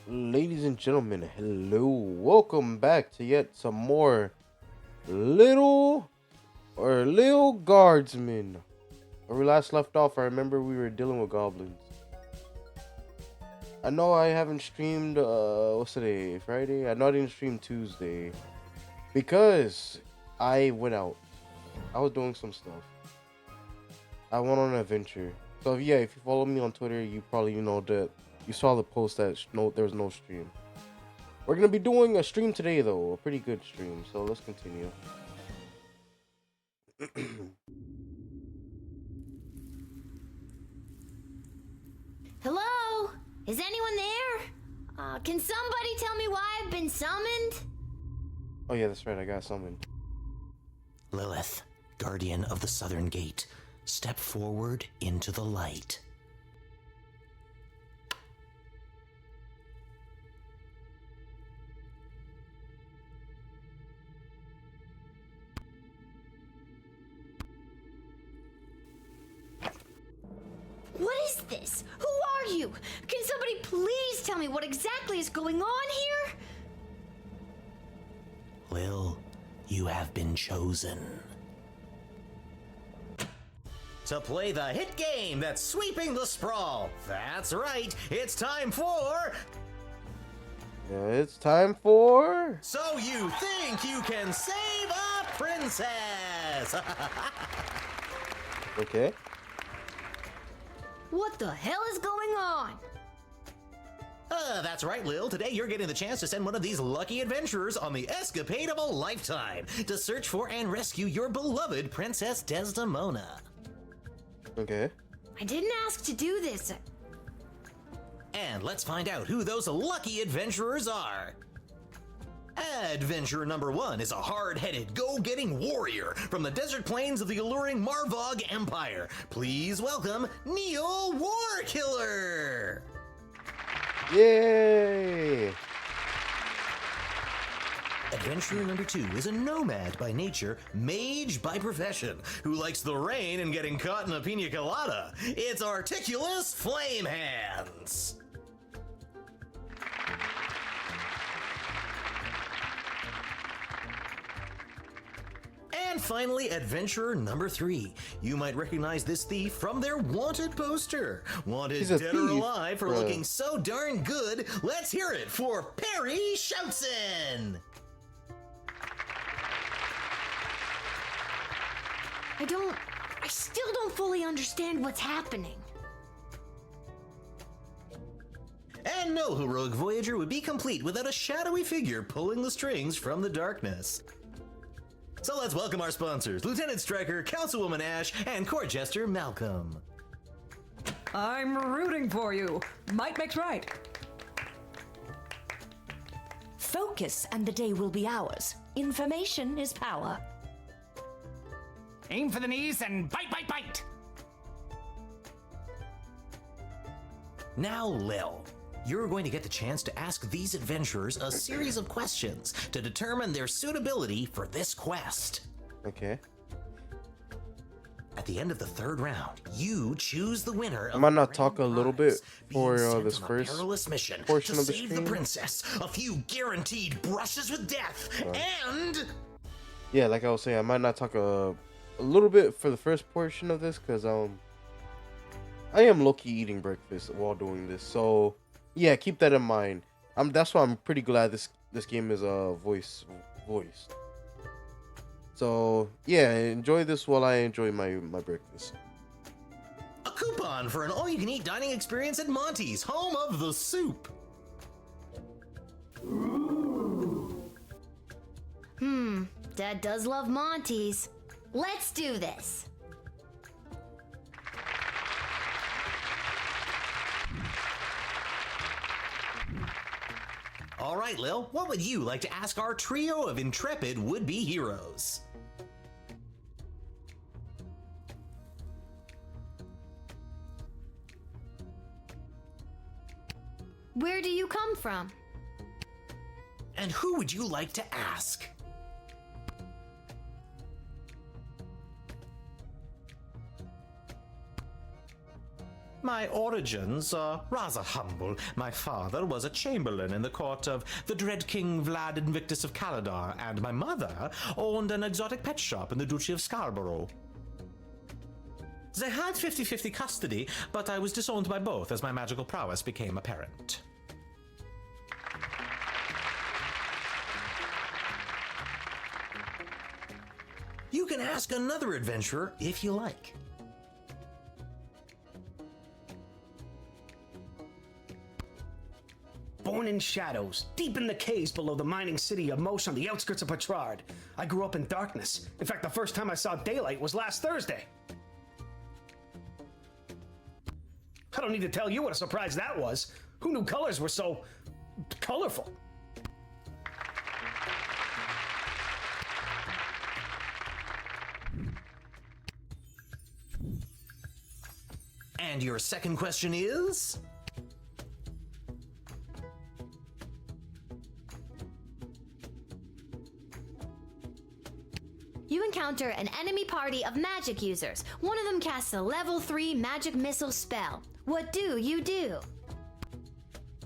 Ladies and gentlemen, hello. Welcome back to yet some more Little Lil Guardsman. Where we last left off, I remember we were dealing with goblins. I know I haven't streamed, what's today? Friday? I know I didn't stream Tuesday. Because I went out. I was doing some stuff. I went on an adventure. So yeah, if you follow me on Twitter, you probably know that you saw the post that there was no stream. We're gonna be doing a stream today though, a pretty good stream. So let's continue. Hello? Is anyone there? Can somebody tell me why I've been summoned? Oh yeah, that's right. I got summoned. Lilith, guardian of the southern gate, step forward into the light. What is this? Who are you? Can somebody please tell me what exactly is going on here? Lil, you have been chosen to play the hit game that's sweeping the sprawl. That's right, it's time for... Yeah, it's time for... So you think you can save a princess? Okay. What the hell is going on? That's right, Lil. Today you're getting the chance to send one of these lucky adventurers on the escapade of a lifetime to search for and rescue your beloved Princess Desdemona. Okay. I didn't ask to do this. And let's find out who those lucky adventurers are. Adventurer number 1 is a hard-headed, go-getting warrior from the desert plains of the alluring Marvog Empire. Please welcome Neil Warkiller. Yay! Adventurer number 2 is a nomad by nature, mage by profession, who likes the rain and getting caught in a pina colada. It's Articulous Flamehands. And finally, adventurer number 3. You might recognize this thief from their wanted poster. Wanted He's a dead or thief, alive for bruh. looking so darn good. Let's hear it for Perry Shoutson. I still don't fully understand what's happening. And no heroic voyager would be complete without a shadowy figure pulling the strings from the darkness. So let's welcome our sponsors, Lieutenant Stryker, Councilwoman Ash, and Court Jester Malcolm. I'm rooting for you. Might makes right. Focus and the day will be ours. Information is power. Aim for the knees and bite, bite, bite! Now, Lil, you're going to get the chance to ask these adventurers a series of questions to determine their suitability for this quest. Okay. At the end of the 3rd round, you choose the winner. I might not talk a little bit for this on a first perilous mission portion to of the save the stream. princess, a few guaranteed brushes with death, and Yeah, like I was saying, I might not talk a little bit for the first portion of this because I am low-key eating breakfast while doing this. So yeah, keep that in mind. That's why I'm pretty glad this game is voiced. So yeah, enjoy this while I enjoy my breakfast. a coupon for an all-you-can-eat dining experience at Monty's, home of the soup. Dad does love Monty's. Let's do this. All right, Lil, what would you like to ask our trio of intrepid would-be heroes? Where do you come from? And who would you like to ask? My origins are rather humble. My father was a chamberlain in the court of the dread King Vlad Invictus of Caladar, and my mother owned an exotic pet shop in the Duchy of Scarborough. They had 50-50 custody, but I was disowned by both as my magical prowess became apparent. You can ask another adventurer if you like. Born in shadows, deep in the caves below the mining city of Mosh on the outskirts of Petrard. I grew up in darkness. In fact, the first time I saw daylight was last Thursday. I don't need to tell you what a surprise that was. Who knew colors were so colorful? And your second question is? You encounter an enemy party of magic users. One of them casts a level 3 magic missile spell. What do you do?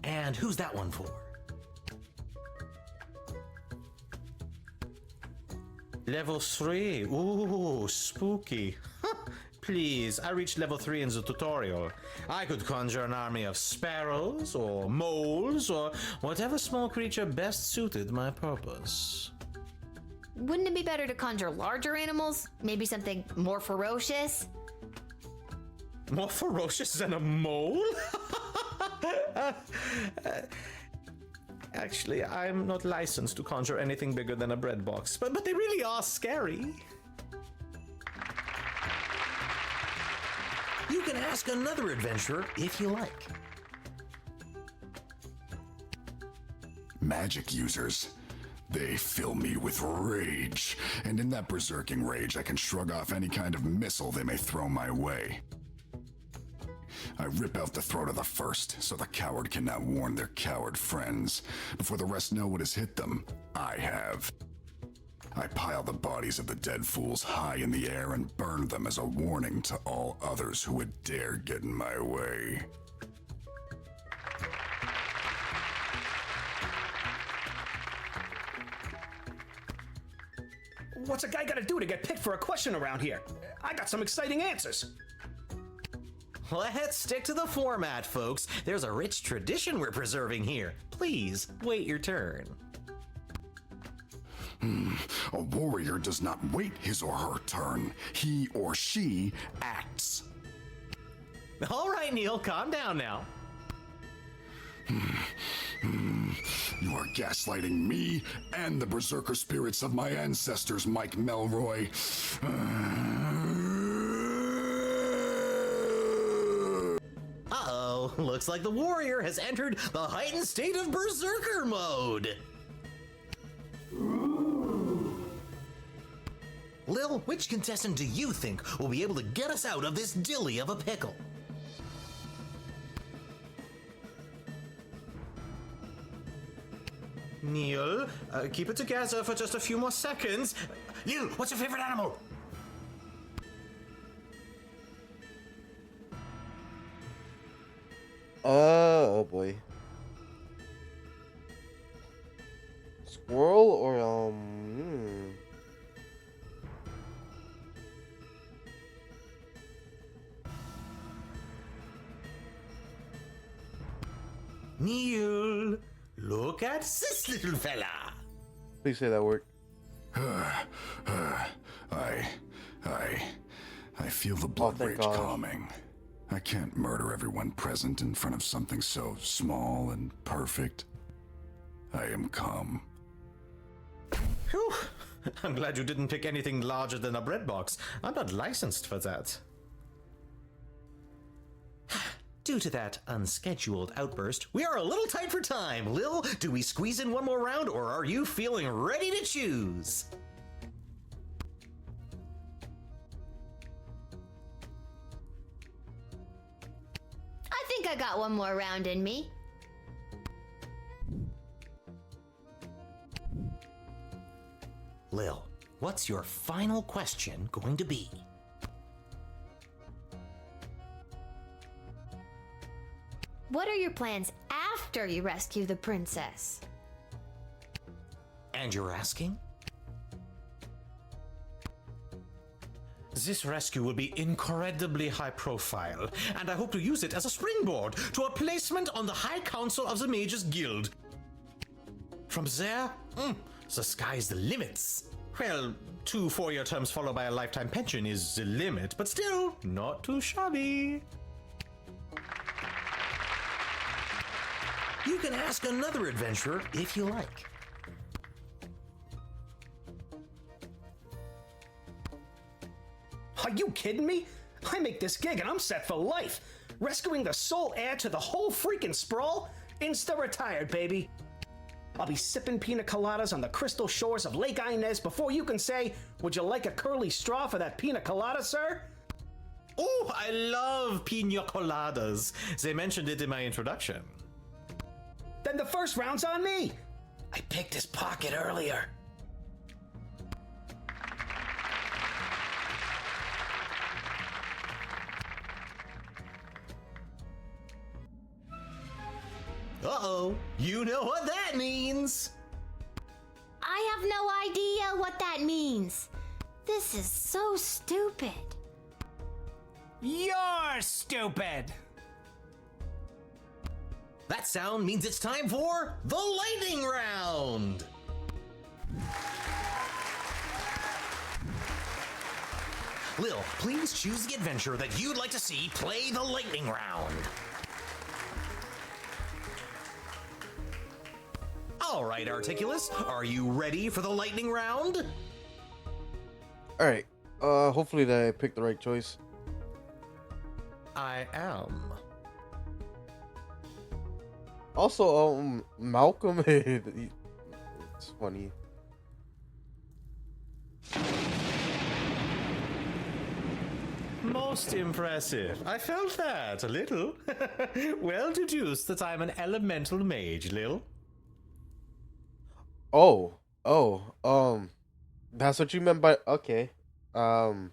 And who's that one for? Level 3. Ooh, spooky. Please, I reached level 3 in the tutorial. I could conjure an army of sparrows, or moles, or whatever small creature best suited my purpose. Wouldn't it be better to conjure larger animals? Maybe something more ferocious? More ferocious than a mole? Actually, I'm not licensed to conjure anything bigger than a bread box, but they really are scary. You can ask another adventurer if you like. Magic users. They fill me with rage, and in that berserking rage I can shrug off any kind of missile they may throw my way. I rip out the throat of the first, so the coward cannot warn their coward friends. Before the rest know what has hit them, I have. I pile the bodies of the dead fools high in the air and burn them as a warning to all others who would dare get in my way. What's a guy gotta do to get picked for a question around here? I got some exciting answers. Let's stick to the format, folks. There's a rich tradition we're preserving here. Please, wait your turn. A warrior does not wait his or her turn. He or she acts. All right, Neil, calm down now. You are gaslighting me and the berserker spirits of my ancestors, Mike Melroy. Uh-oh, looks like the warrior has entered the heightened state of berserker mode. Lil, which contestant do you think will be able to get us out of this dilly of a pickle? Neil, keep it together for just a few more seconds. Lil, what's your favorite animal? Oh boy. Squirrel or Neil, look at this little fella. Please say that word. I feel the blood thank rage God. calming. I can't murder everyone present in front of something so small and perfect. I am calm. Whew. I'm glad you didn't pick anything larger than a bread box. I'm not licensed for that. Due to that unscheduled outburst, we are a little tight for time. Lil, do we squeeze in one more round, or are you feeling ready to choose? I think I got one more round in me. Lil, what's your final question going to be? What are your plans after you rescue the princess? And you're asking? This rescue will be incredibly high profile, and I hope to use it as a springboard to a placement on the High Council of the Mages Guild. From there, the sky's the limits. Well, 2 4-year terms followed by a lifetime pension is the limit, but still, not too shabby. You can ask another adventurer if you like. Are you kidding me? I make this gig and I'm set for life. Rescuing the sole heir to the whole freaking sprawl? Insta-retired, baby. I'll be sipping pina coladas on the crystal shores of Lake Inez before you can say, would you like a curly straw for that pina colada, sir? Oh, I love pina coladas. They mentioned it in my introduction. Then the first round's on me. I picked his pocket earlier. Uh-oh, you know what that means! I have no idea what that means. This is so stupid. You're stupid. That sound means it's time for the lightning round! Lil, please choose the adventurer that you'd like to see play the lightning round. All right, Articulus, are you ready for the lightning round? All right. Hopefully that I picked the right choice. I am. Also, Malcolm, it's funny. Most impressive. I felt that a little. Well deduced that I'm an elemental mage, Lil. That's what you meant by okay. Yep,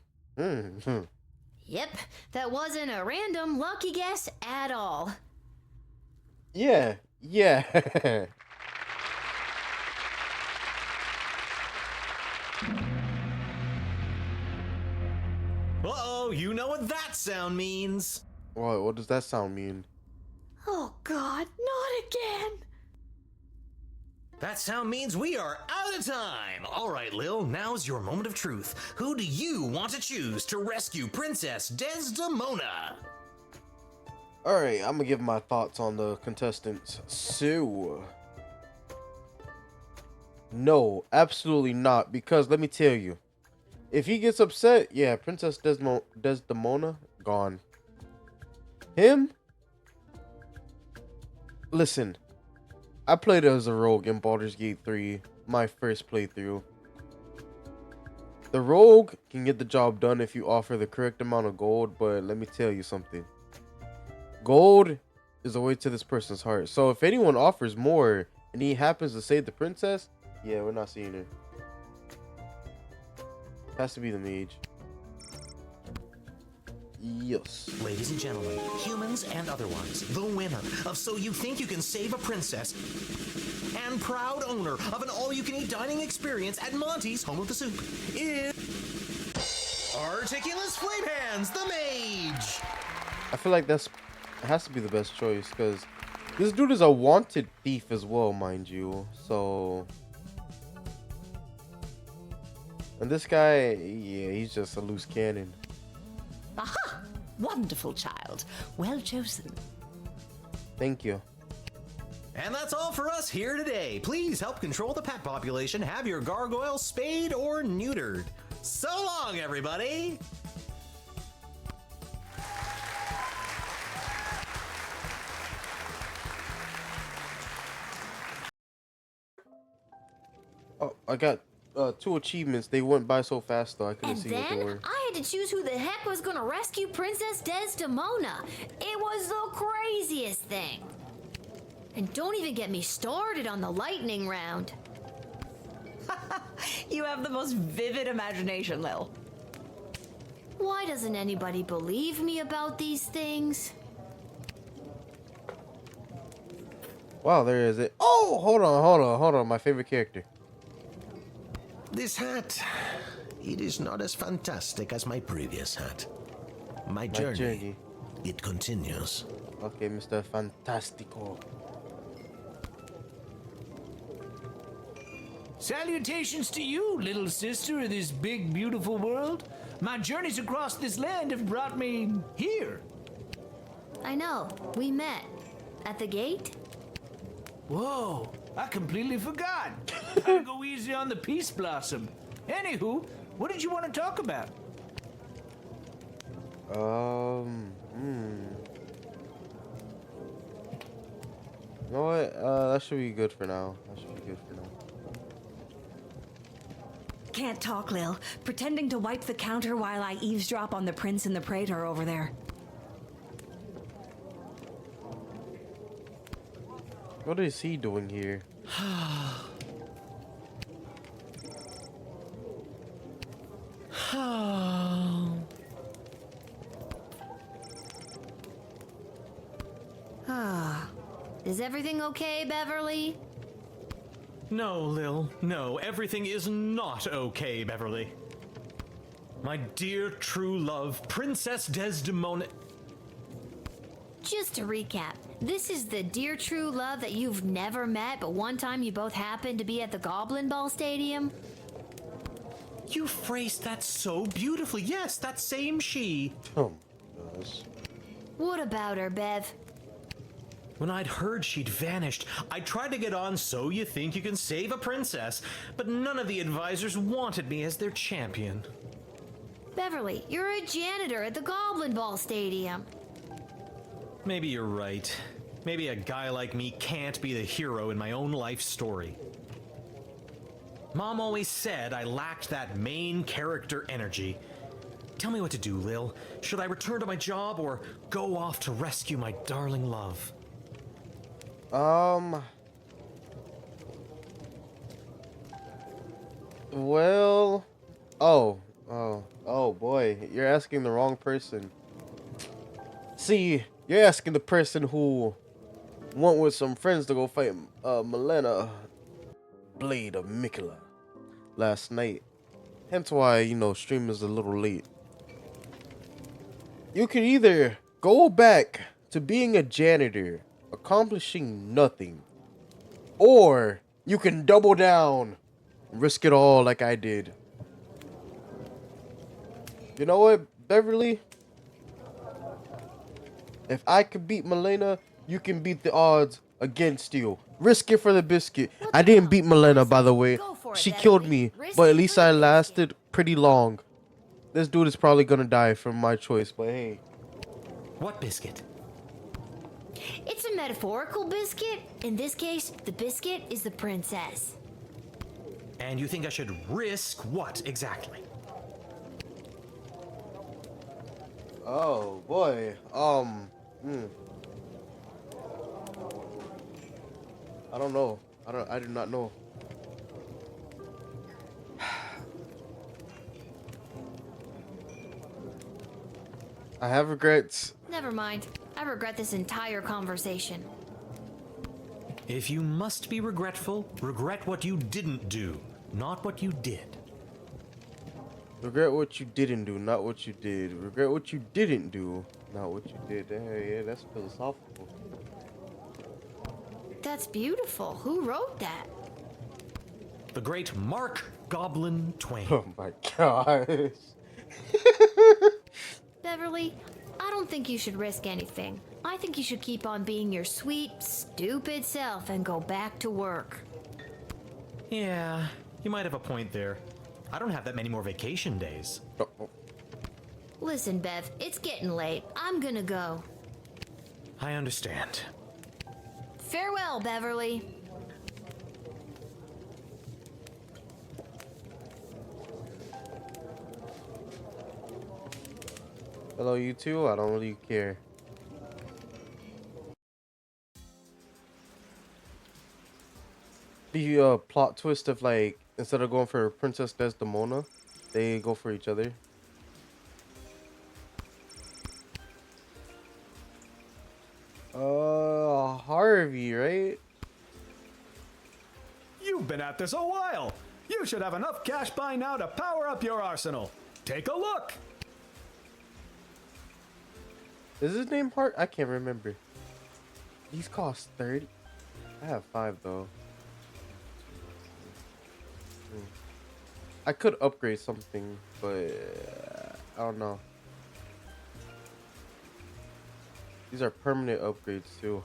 that wasn't a random lucky guess at all. Yeah. Uh-oh, you know what that sound means. What does that sound mean? Oh God, not again. That sound means we are out of time. All right, Lil, now's your moment of truth. Who do you want to choose to rescue Princess Desdemona? All right, I'm gonna give my thoughts on the contestants. So, no, absolutely not. Because let me tell you, if he gets upset, yeah, Princess Desdemona gone. Him? Listen, I played as a rogue in Baldur's Gate 3, my first playthrough. The rogue can get the job done if you offer the correct amount of gold, but let me tell you something. Gold is a way to this person's heart. So if anyone offers more and he happens to save the princess, yeah, we're not seeing her. Has to be the mage. Yes. Ladies and gentlemen, humans and otherwise, the winner of So You Think You Can Save a Princess and proud owner of an all-you-can-eat dining experience at Monty's Home of the Soup is Articulus Flamehands, the mage! I feel like it has to be the best choice because this dude is a wanted thief as well, mind you. So, and this guy, yeah, he's just a loose cannon. Aha! Wonderful child. Well chosen. Thank you. And that's all for us here today. Please help control the pet population. Have your gargoyle spayed or neutered. So long, everybody! Oh, I got 2 achievements. They went by so fast though. I couldn't And see what they then were. I had to choose who the heck was gonna rescue Princess Desdemona. It was the craziest thing. And don't even get me started on the lightning round. You have the most vivid imagination, Lil. Why doesn't anybody believe me about these things? Wow, there is it. Oh, hold on. My favorite character. This hat, it is not as fantastic as my previous hat. My journey, it continues. Okay, Mr. Fantastico. Salutations to you, little sister of this big, beautiful world. My journeys across this land have brought me here. I know. We met. At the gate? Whoa, I completely forgot. Gotta go easy on the Peace Blossom. Anywho, what did you want to talk about? You know what? That should be good for now. Can't talk, Lil. Pretending to wipe the counter while I eavesdrop on the prince and the praetor over there. What is he doing here? Is everything okay, Beverly? No, Lil. No, everything is not okay, Beverly. My dear true love, Princess Desdemona. Just to recap, this is the dear true love that you've never met, but one time you both happened to be at the Goblin Ball Stadium? You phrased that so beautifully. Yes, that same she. Oh my gosh. What about her, Bev? When I'd heard she'd vanished, I tried to get on So You Think You Can Save a Princess, but none of the advisors wanted me as their champion. Beverly, you're a janitor at the Goblin Ball Stadium. Maybe you're right. Maybe a guy like me can't be the hero in my own life story. Mom always said I lacked that main character energy. Tell me what to do, Lil. Should I return to my job or go off to rescue my darling love? Well, oh boy, you're asking the wrong person. See, you're asking the person who went with some friends to go fight Milena, Blade of Mikula, last night. Hence why, stream is a little late. You can either go back to being a janitor, accomplishing nothing, or you can double down, risk it all like I did. You know what, Beverly? If I could beat Milena, you can beat the odds against you. Risk it for the biscuit. I didn't beat Milena, by the way. She killed me, but at least I lasted pretty long. This dude is probably gonna die from my choice, but hey. What biscuit? It's a metaphorical biscuit. In this case, the biscuit is the princess. And you think I should risk what exactly? Oh boy. I don't know. I do not know. I have regrets. Never mind. I regret this entire conversation. If you must be regretful, regret what you didn't do, not what you did. Regret what you didn't do, not what you did. Regret what you didn't do, not what you did. Hey, yeah, that's philosophical. That's beautiful. Who wrote that? The great Mark Goblin Twain. Oh my gosh. Beverly, I don't think you should risk anything. I think you should keep on being your sweet, stupid self and go back to work. Yeah, you might have a point there. I don't have that many more vacation days. Listen, Bev, it's getting late. I'm gonna go. I understand. Farewell, Beverly. Hello, you two. I don't really care. The plot twist of like instead of going for Princess Desdemona, they go for each other. Harvey, right? You've been at this a while. You should have enough cash by now to power up your arsenal. Take a look. Is his name Hart? I can't remember. These cost 30. I have 5 though. I could upgrade something, but I don't know. These are permanent upgrades too.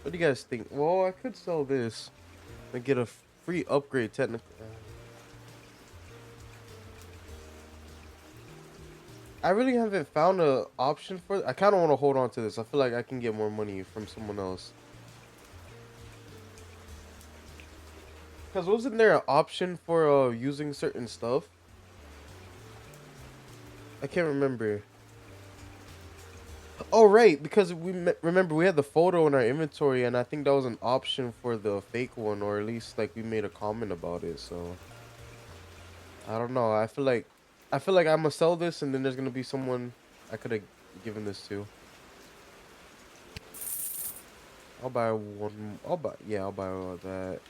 What do you guys think? Well, I could sell this and get a free upgrade technically. I really haven't found an option for it. I kind of want to hold on to this. I feel like I can get more money from someone else. Because wasn't there an option for using certain stuff? I can't remember. Oh, right. Because remember, we had the photo in our inventory, and I think that was an option for the fake one, or at least like we made a comment about it. So I don't know. I feel like I'm gonna sell this, and then there's gonna be someone I could have given this to. I'll buy one. I'll buy that.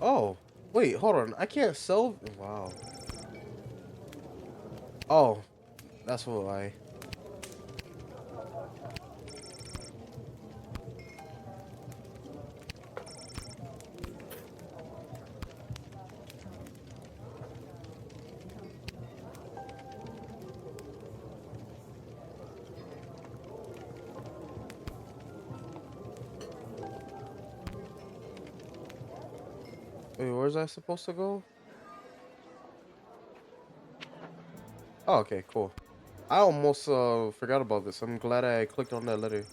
Oh, wait, hold on. I can't sell. Wow. Oh, that's why. Wait, where's I supposed to go? Oh, okay, cool. I almost forgot about this. I'm glad I clicked on that letter.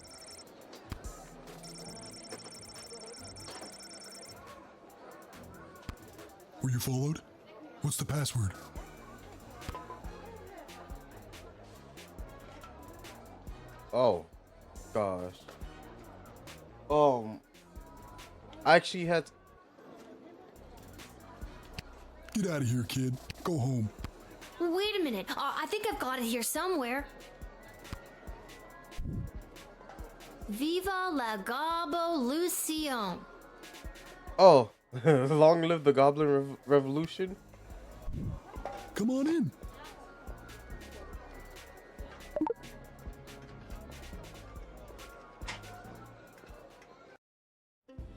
Were you followed? What's the password? Oh, gosh. I actually had to... Get out of here, kid. Go home. Wait a minute. I think I've got it here somewhere. Viva la Gobolution. Oh, long live the Goblin Revolution. Come on in.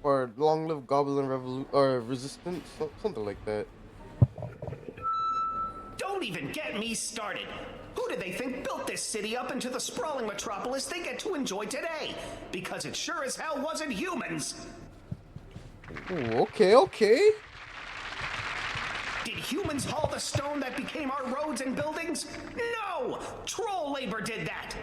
Or long live Goblin Revolution, or Resistance, something like that. Don't even get me started. Who do they think built this city up into the sprawling metropolis they get to enjoy today? Because it sure as hell wasn't humans. Ooh, okay. Did humans haul the stone that became our roads and buildings? No! Troll labor did that.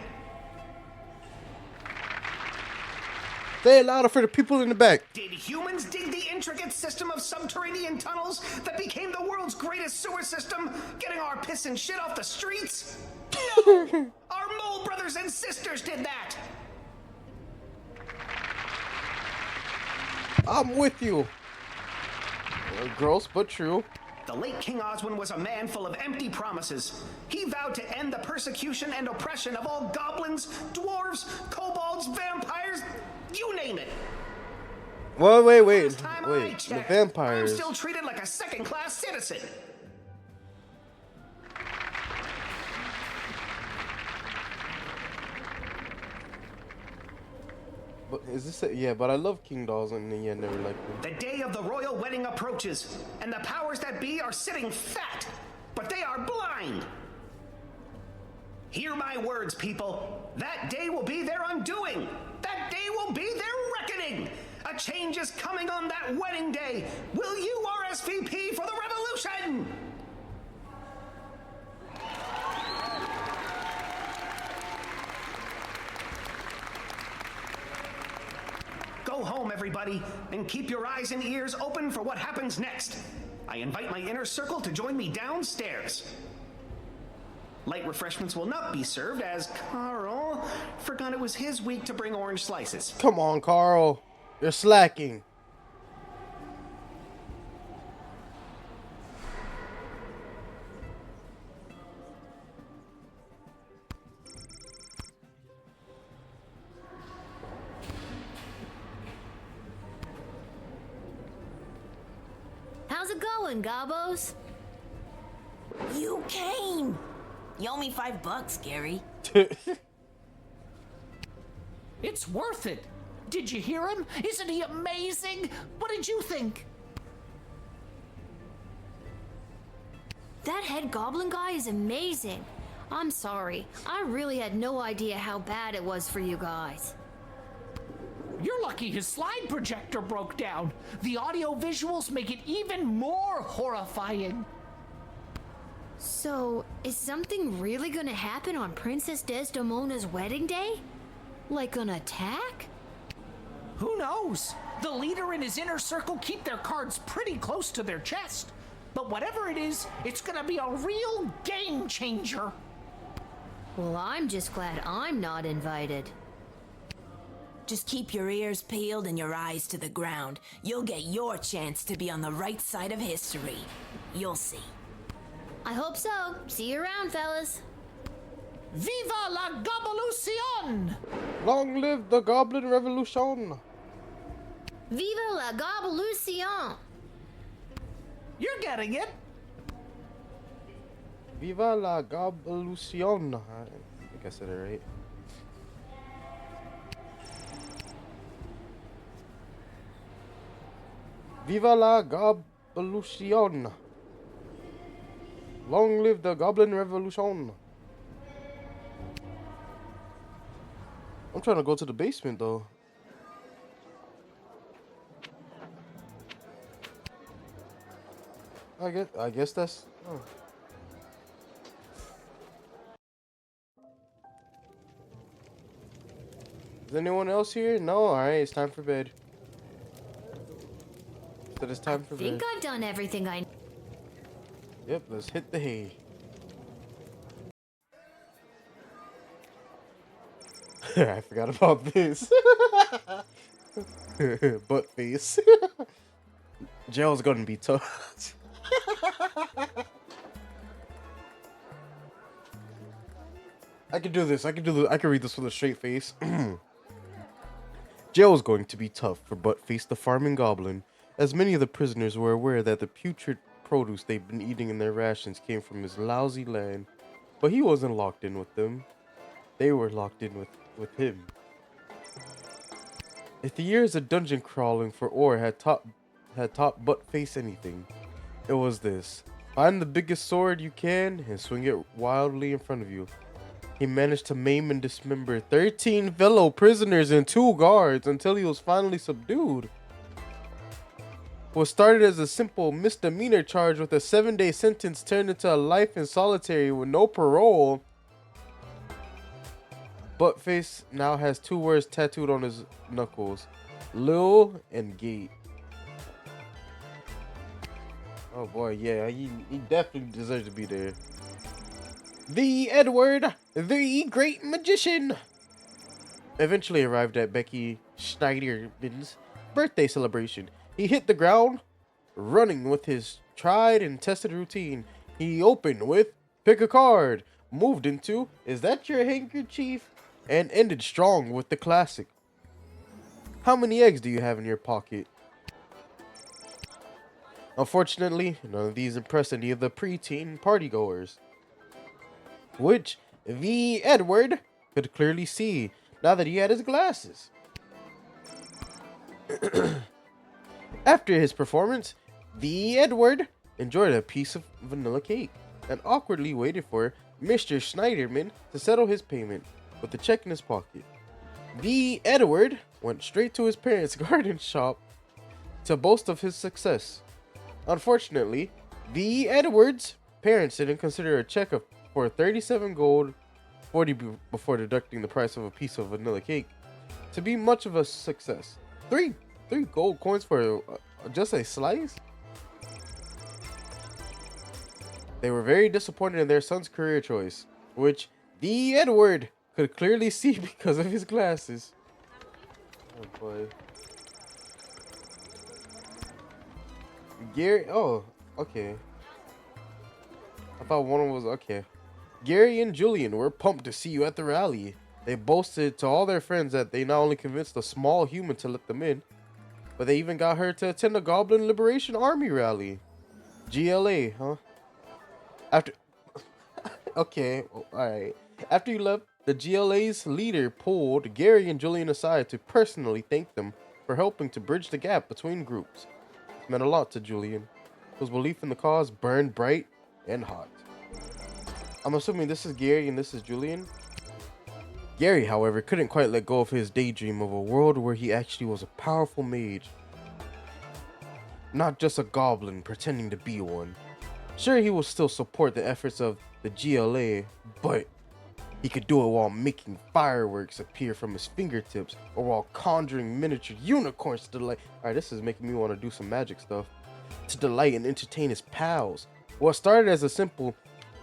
Say it louder for the people in the back. Did humans dig the intricate system of subterranean tunnels that became the world's greatest sewer system, getting our piss and shit off the streets? No! Our mole brothers and sisters did that! I'm with you. Gross, but true. The late King Oswin was a man full of empty promises. He vowed to end the persecution and oppression of all goblins, dwarves, kobolds, vampires, you name it. Well, wait. Checked, The vampires. I'm still treated like a second-class citizen. But is this yeah, but I love King Dolls and yeah, never liked them. The day of the royal wedding approaches, and the powers that be are sitting fat, but they are blind. Hear my words, people. That day will be their undoing. That day will be their reckoning. A change is coming on that wedding day. Will you RSVP for the revolution? Go home, everybody, and keep your eyes and ears open for what happens next. I invite my inner circle to join me downstairs. Light refreshments will not be served as Carl forgot it was his week to bring orange slices. Come on, Carl. You're slacking. How's it going, Gobos? You came! You owe me $5, Gary. It's worth it. Did you hear him? Isn't he amazing? What did you think? That head goblin guy is amazing. I'm sorry. I really had no idea how bad it was for you guys. You're lucky his slide projector broke down. The audio visuals make it even more horrifying. So, is something really gonna happen on Princess Desdemona's wedding day? Like an attack? Who knows? The leader and his inner circle keep their cards pretty close to their chest. But whatever it is, it's gonna be a real game changer. Well, I'm just glad I'm not invited. Just keep your ears peeled and your eyes to the ground. You'll get your chance to be on the right side of history. You'll see. I hope so. See you around, fellas. Viva la Gobbolucion! Long live the Goblin Revolution. Viva la Gobbolucion! You're getting it. Viva la Gobbolucion. I think I said it right. Viva la Gobbolucion. Long live the Goblin Revolution. I'm trying to go to the basement though. I guess that's. Oh. Is anyone else here? No. All right, it's time for bed. So it's time for I think bed. I've done everything I. Yep, let's hit the hay. I forgot about this. Butt face. Jail's gonna be tough. I can do this. I can read this with a straight face. Jail's going to be tough for Buttface the farming goblin, as many of the prisoners were aware that the putrid produce they'd been eating in their rations came from his lousy land. But he wasn't locked in with them. They were locked in with him. If the years of dungeon crawling for ore had taught Buttface anything, it was this. Find the biggest sword you can and swing it wildly in front of you. He managed to maim and dismember 13 fellow prisoners and 2 guards until he was finally subdued. What started as a simple misdemeanor charge with a 7-day sentence turned into a life in solitary with no parole. Buttface now has 2 words tattooed on his knuckles: Lil and Gate. Oh boy, yeah, he definitely deserves to be there. The Edward, the Great Magician, eventually arrived at Becky Schneiderman's birthday celebration. He hit the ground running with his tried and tested routine. He opened with pick a card, moved into is that your handkerchief, and ended strong with the classic how many eggs do you have in your pocket? Unfortunately, none of these impressed any of the preteen partygoers, which the Edward could clearly see now that he had his glasses. After his performance, the Edward enjoyed a piece of vanilla cake and awkwardly waited for Mr. Schneiderman to settle his payment with the check in his pocket. The Edward went straight to his parents' garden shop to boast of his success. Unfortunately, the Edward's parents didn't consider a check for 37 gold, 40 before deducting the price of a piece of vanilla cake, to be much of a success. Three gold coins for just a slice? They were very disappointed in their son's career choice. which the Edward could clearly see because of his glasses. Oh boy. Gary, oh, okay. I thought one was okay. Gary and Julian were pumped to see you at the rally. They boasted to all their friends that they not only convinced a small human to let them in, but they even got her to attend a Goblin Liberation Army rally. GLA, huh? After, okay, alright. After you left, the GLA's leader pulled Gary and Julian aside to personally thank them for helping to bridge the gap between groups. It meant a lot to Julian, whose belief in the cause burned bright and hot. I'm assuming this is Gary and this is Julian. Gary, however, couldn't quite let go of his daydream of a world where he actually was a powerful mage. Not just a goblin pretending to be one. Sure, he will still support the efforts of the GLA, but he could do it while making fireworks appear from his fingertips or while conjuring miniature unicorns to delight. Alright, this is making me want to do some magic stuff. To delight and entertain his pals. What started as a simple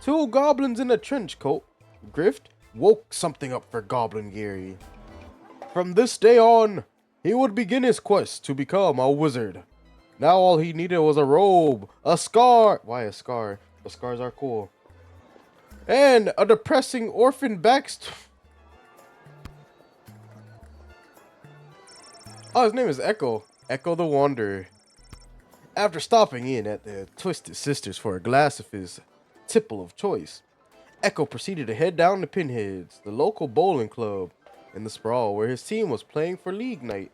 2 goblins in a trench coat grift woke something up for Goblin Gary. From this day on, he would begin his quest to become a wizard. Now all he needed was a robe, a scar. Why a scar? The scars are cool. And a depressing orphan backstory. Oh, his name is Echo. Echo the Wanderer. After stopping in at the Twisted Sisters for a glass of his tipple of choice, Echo proceeded to head down to Pinhead's, the local bowling club in the Sprawl, where his team was playing for League Night.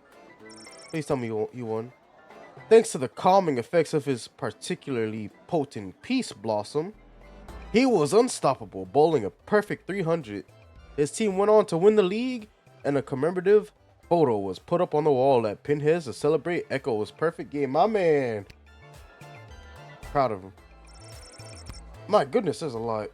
Please tell me you won. Thanks to the calming effects of his particularly potent Peace Blossom, he was unstoppable, bowling a perfect 300. His team went on to win the league, and a commemorative photo was put up on the wall at Pinhead's to celebrate Echo's perfect game. My man! Proud of him. My goodness, there's a lot.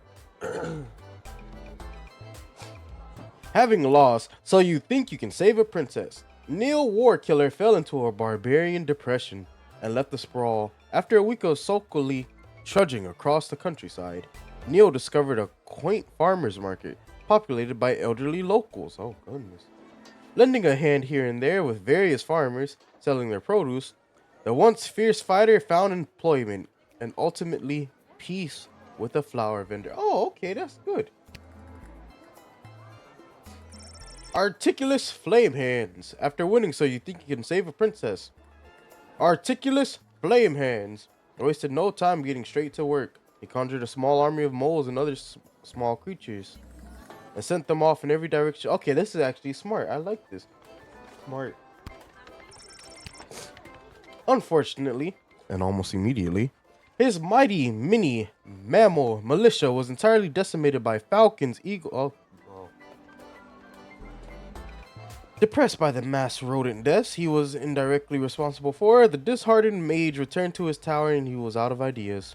Having lost, so you think you can save a princess. Neil Warkiller fell into a barbarian depression and left the Sprawl. After a week of sulkily trudging across the countryside, Neil discovered a quaint farmer's market populated by elderly locals. Oh goodness. Lending a hand here and there with various farmers selling their produce, the once fierce fighter found employment and ultimately peace with a flower vendor. Oh, okay, that's good. Articulous Flame Hands. After winning So You Think You Can Save a Princess, Articulous Flame Hands wasted no time getting straight to work. He conjured a small army of moles and other small creatures and sent them off in every direction. Okay, this is actually smart. I like this. Smart. Unfortunately, and almost immediately, his mighty mini mammal militia was entirely decimated by falcons, eagles. Depressed by the mass rodent deaths he was indirectly responsible for, the disheartened mage returned to his tower and he was out of ideas.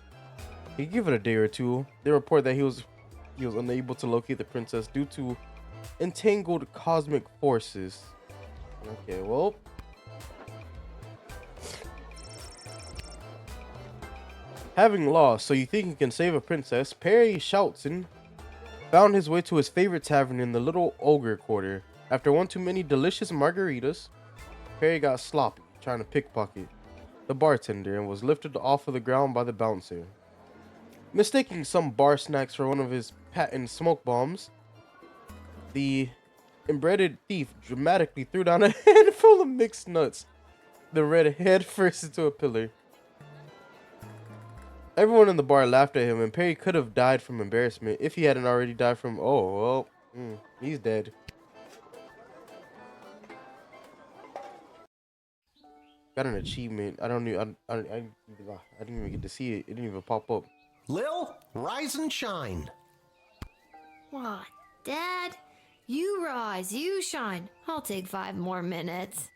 He gave it a day or two. They report that he was unable to locate the princess due to entangled cosmic forces. Okay, well. Having lost So You Think You Can Save a Princess, Perry Shoutson found his way to his favorite tavern in the Little Ogre Quarter. After one too many delicious margaritas, Perry got sloppy, trying to pickpocket the bartender and was lifted off of the ground by the bouncer. Mistaking some bar snacks for one of his patent smoke bombs, the inbred thief dramatically threw down a handful of mixed nuts, the red head first into a pillar. Everyone in the bar laughed at him, and Perry could have died from embarrassment if he hadn't already died from, he's dead. Got an achievement. I didn't even get to see it. It didn't even pop up. Lil, rise and shine. What, Dad? You rise, you shine. I'll take 5 more minutes.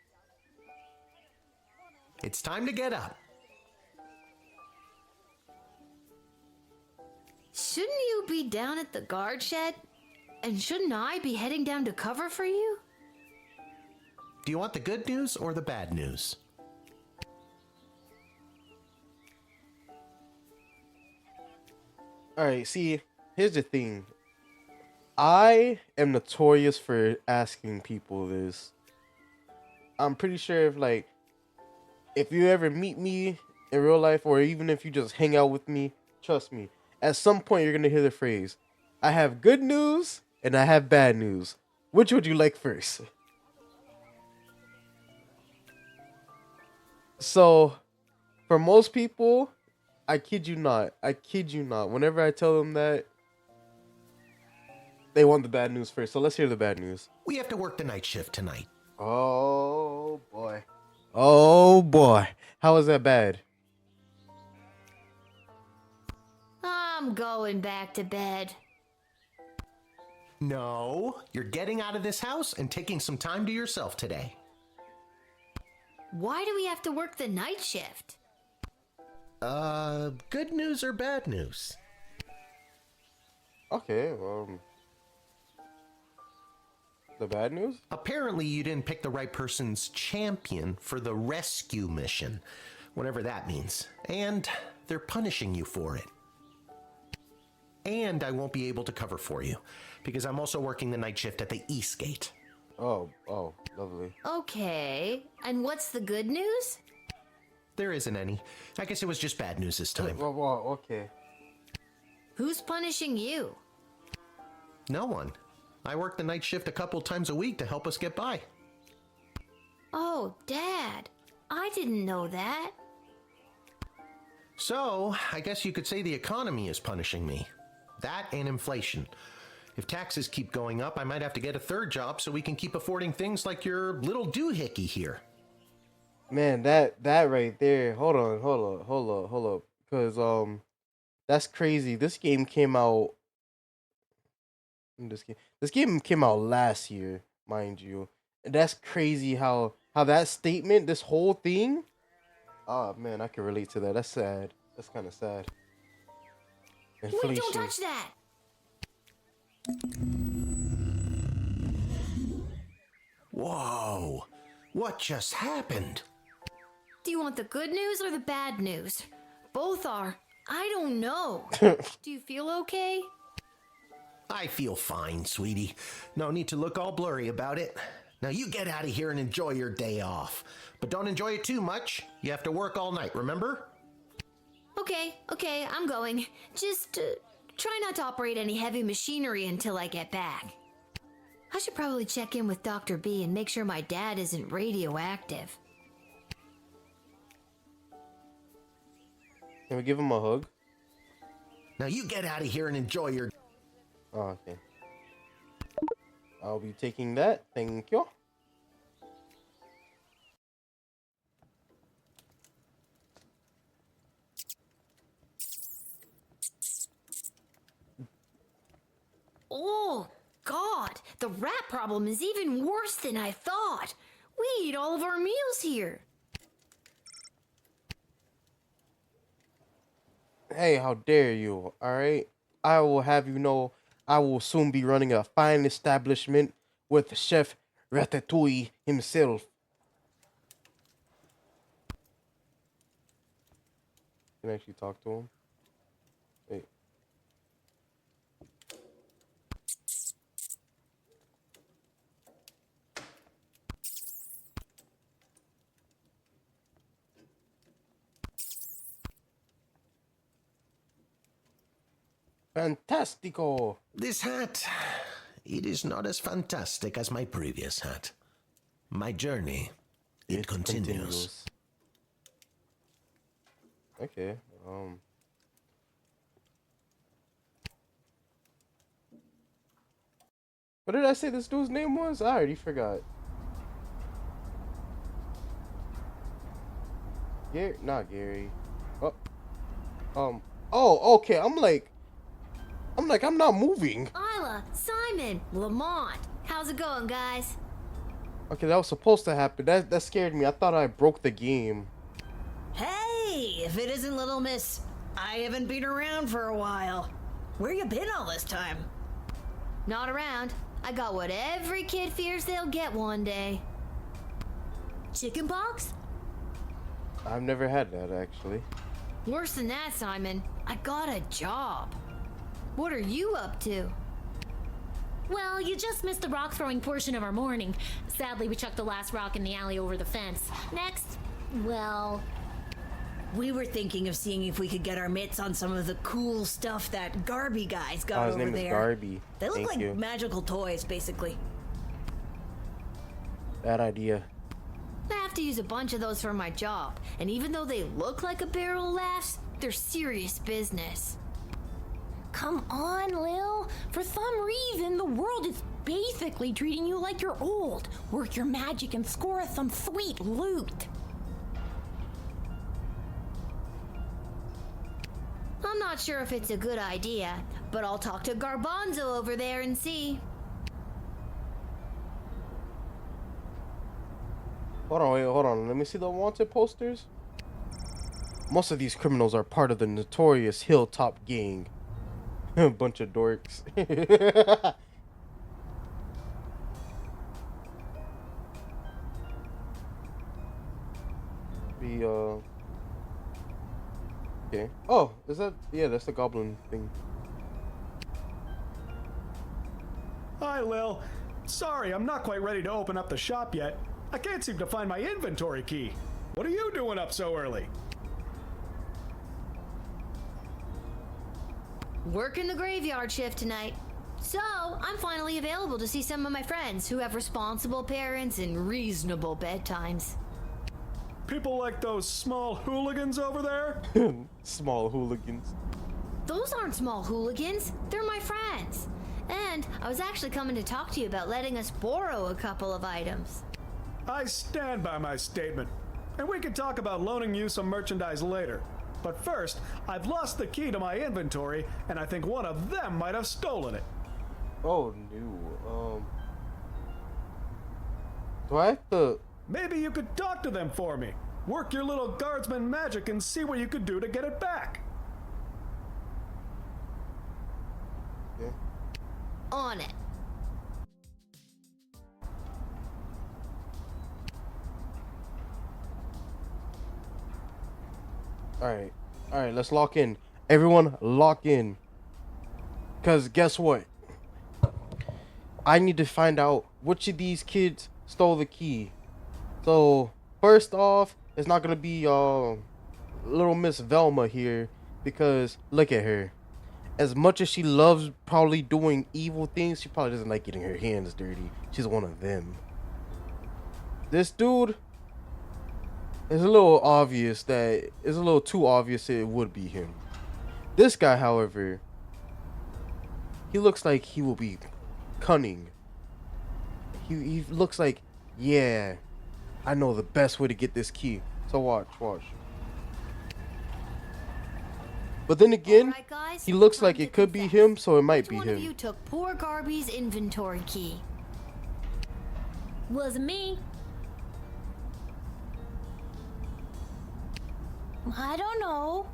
It's time to get up. Shouldn't you be down at the guard shed? And shouldn't I be heading down to cover for you? Do you want the good news or the bad news? Alright, see, here's the thing. I am notorious for asking people this. I'm pretty sure if you ever meet me in real life, or even if you just hang out with me, trust me, at some point you're gonna hear the phrase, I have good news and I have bad news. Which would you like first? So, for most people, I kid you not. Whenever I tell them that, they want the bad news first. So let's hear the bad news. We have to work the night shift tonight. Oh boy. Oh boy. How is that bad? I'm going back to bed. No, you're getting out of this house and taking some time to yourself today. Why do we have to work the night shift? Good news or bad news? Okay, the bad news? Apparently you didn't pick the right person's champion for the rescue mission, whatever that means. And they're punishing you for it. And I won't be able to cover for you, because I'm also working the night shift at the East Gate. Oh, lovely. Okay, and what's the good news? There isn't any. I guess it was just bad news this time. Okay. Who's punishing you? No one. I work the night shift a couple times a week to help us get by. Oh, Dad, I didn't know that. So, I guess you could say the economy is punishing me. That and inflation. If taxes keep going up, I might have to get a third job so we can keep affording things like your little doohickey here. Man, that right there. Hold up. Cause that's crazy. This game came out last year, mind you. And that's crazy how that statement, this whole thing. Oh man, I can relate to that. That's sad. That's kind of sad. Inflation. Wait, don't touch that! Whoa! What just happened? Do you want the good news or the bad news? Both are. I don't know. Do you feel okay? I feel fine, sweetie. No need to look all blurry about it. Now you get out of here and enjoy your day off. But don't enjoy it too much. You have to work all night, remember? Okay, I'm going. Just try not to operate any heavy machinery until I get back. I should probably check in with Dr. B and make sure my dad isn't radioactive. Can we give him a hug? Now you get out of here and enjoy your... Oh, okay. I'll be taking that. Thank you. Oh, God. The rat problem is even worse than I thought. We eat all of our meals here. Hey, how dare you, alright? I will have you know I will soon be running a fine establishment with Chef Ratatouille himself. Can I actually talk to him? Hey. Fantastico! This hat, it is not as fantastic as my previous hat. My journey, it continues. Okay, what did I say this dude's name was? I already forgot. Gary, not Gary. Oh, okay. I'm not moving. Isla, Simon, Lamont. How's it going, guys? Okay, that was supposed to happen. That scared me. I thought I broke the game. Hey, if it isn't Little Miss, I haven't been around for a while. Where you been all this time? Not around. I got what every kid fears they'll get one day. Chickenpox? I've never had that, actually. Worse than that, Simon. I got a job. What are you up to? Well, you just missed the rock throwing portion of our morning. Sadly, we chucked the last rock in the alley over the fence. Next, well, We were thinking of seeing if we could get our mitts on some of the cool stuff that Garby guys got his over name is there. Garby. They look Thank like you. magical toys, basically. Bad idea. I have to use a bunch of those for my job, and even though they look like a barrel of laughs, they're serious business. come on, Lil. For some reason, the world is basically treating you like you're old. Work your magic and score us some sweet loot. I'm not sure if it's a good idea, but I'll talk to Garbanzo over there and see. Hold on. Let me see the wanted posters. Most of these criminals are part of the notorious Hilltop Gang. A bunch of dorks. Okay. Oh, is that? Yeah, that's the goblin thing. Hi, Lil. Sorry, I'm not quite ready to open up the shop yet. I can't seem to find my inventory key. What are you doing up so early? Working the graveyard shift tonight. So, I'm finally available to see some of my friends who have responsible parents and reasonable bedtimes. People like those small hooligans over there? Small hooligans. Those aren't small hooligans, they're my friends. And I was actually coming to talk to you about letting us borrow a couple of items. I stand by my statement. And we can talk about loaning you some merchandise later. But first, I've lost the key to my inventory, and I think one of them might have stolen it. Oh no. Do I have to? Maybe you could talk to them for me. Work your little guardsman magic and see what you could do to get it back. Yeah. On it. All right. Let's lock in. Everyone, lock in. Cause guess what? I need to find out which of these kids stole the key. So first off, it's not gonna be little Miss Velma here, because look at her. As much as she loves probably doing evil things, she probably doesn't like getting her hands dirty. She's one of them. This dude, it's a little obvious that it's a little too obvious it would be him. This guy, however, he looks like he will be cunning. He looks like, yeah, I know the best way to get this key. So watch. But then again, Alright, guys, he looks time like to it could be confess. him, so it might Which be one of you him. took poor Garby's inventory key? Wasn't me. I don't know.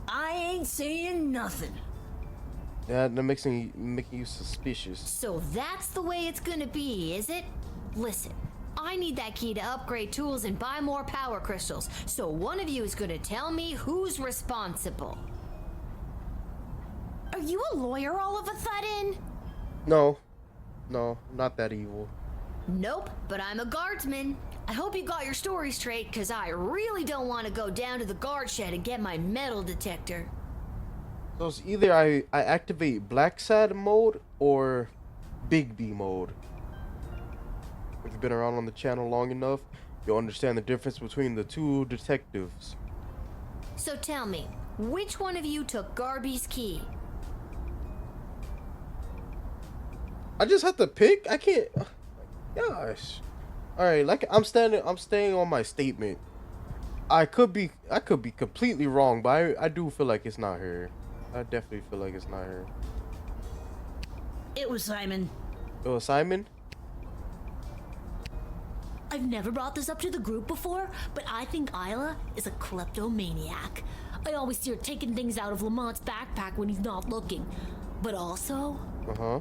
I ain't saying nothing. Yeah, that makes me making you suspicious. So that's the way it's gonna be, is it? Listen, I need that key to upgrade tools and buy more power crystals. So one of you is gonna tell me who's responsible. Are you a lawyer all of a sudden? No, not that evil. Nope, but I'm a guardsman. I hope you got your story straight, cause I really don't want to go down to the guard shed and get my metal detector. So it's either I activate Black Sad mode or Big B mode. If you've been around on the channel long enough, you'll understand the difference between the two detectives. So tell me, which one of you took Garby's key? I just have to pick. I can't. Gosh. All right, like I'm staying on my statement. I could be completely wrong, but I do feel like it's not her. I definitely feel like it's not her. It was Simon. It was Simon? I've never brought this up to the group before, but I think Isla is a kleptomaniac. I always see her taking things out of Lamont's backpack when he's not looking. But also, Uh-huh.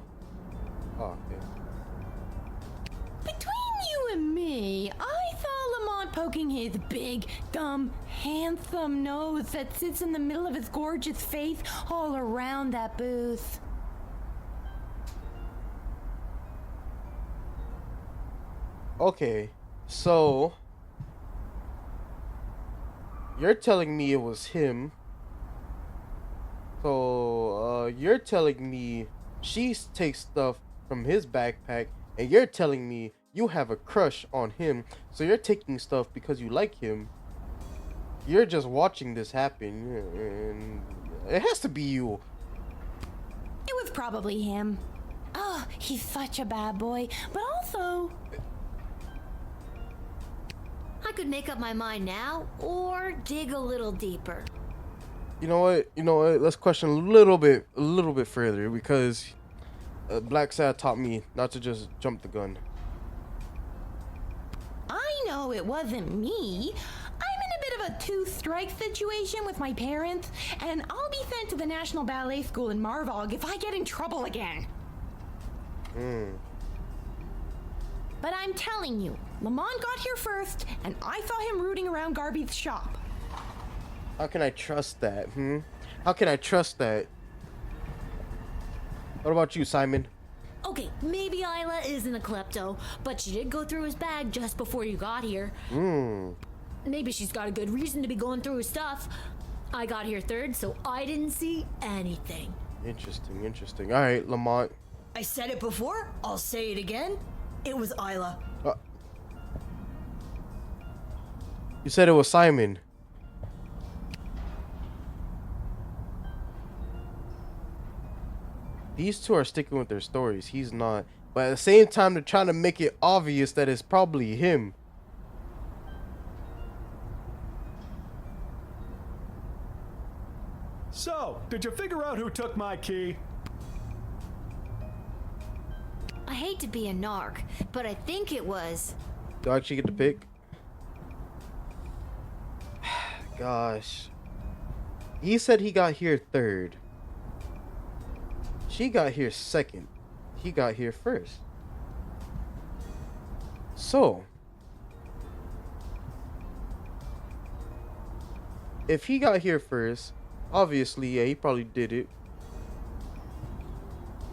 Oh, okay. Between you and me, I saw Lamont poking his big, dumb, handsome nose that sits in the middle of his gorgeous face all around that booth. Okay, so you're telling me it was him. So you're telling me she takes stuff from his backpack, and you're telling me you have a crush on him. So you're taking stuff because you like him. You're just watching this happen, and it has to be you. It was probably him. Oh, he's such a bad boy, but also... I could make up my mind now or dig a little deeper. You know what? You know what? Let's question a little bit further, because Black Sad taught me not to just jump the gun. I know it wasn't me. I'm in a bit of a two-strike situation with my parents, and I'll be sent to the National Ballet School in Marvog if I get in trouble again. But I'm telling you, Lamont got here first, and I saw him rooting around Garby's shop. How can I trust that? How can I trust that? What about you, Simon? Okay, maybe Isla isn't a klepto, but she did go through his bag just before you got here. Maybe she's got a good reason to be going through his stuff. I got here third, so I didn't see anything. Interesting, interesting. All right, Lamont. I said it before, I'll say it again. It was Isla. You said it was Simon. These two are sticking with their stories. He's not. But at the same time, they're trying to make it obvious that it's probably him. So, did you figure out who took my key? I hate to be a narc, but I think it was. Do I actually get to pick? Gosh. He said he got here third. She got here second. He got here first. So, if he got here first, obviously, yeah, he probably did it.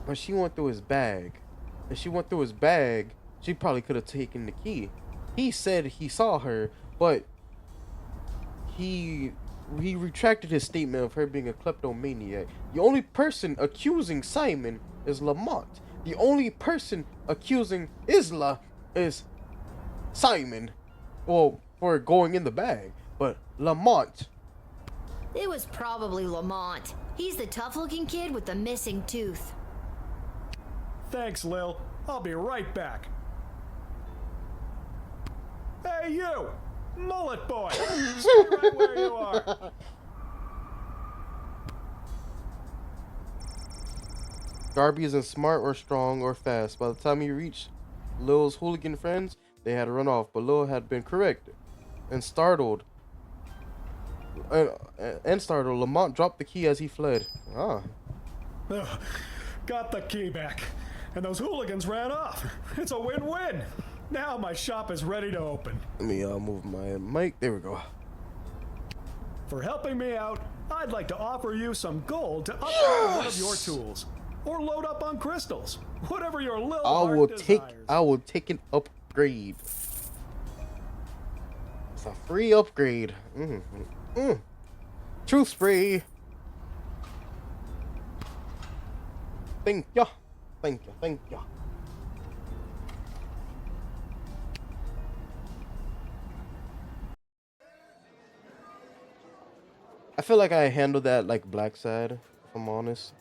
But she went through his bag. If she went through his bag, she probably could have taken the key. He said he saw her, but he retracted his statement of her being a kleptomaniac. The only person accusing Simon is Lamont. The only person accusing Isla is Simon. Well, for going in the bag. But Lamont. It was probably Lamont. He's the tough-looking kid with the missing tooth. Thanks, Lil. I'll be right back. Hey, you! Mullet boy! Stay right where you are! Garby isn't smart or strong or fast. By the time he reached Lil's hooligan friends, they had run off, but Lil had been correct. And startled, Lamont dropped the key as he fled. Ugh, got the key back. And those hooligans ran off. It's a win-win. Now my shop is ready to open. Let me move my mic. There we go. For helping me out, I'd like to offer you some gold to upgrade one of your tools. Or load up on crystals. Whatever your little heart desires. I will take an upgrade. It's a free upgrade. Truth spray. Thank ya. Thank ya. Thank ya. I feel like I handled that like Black Sad, if I'm honest.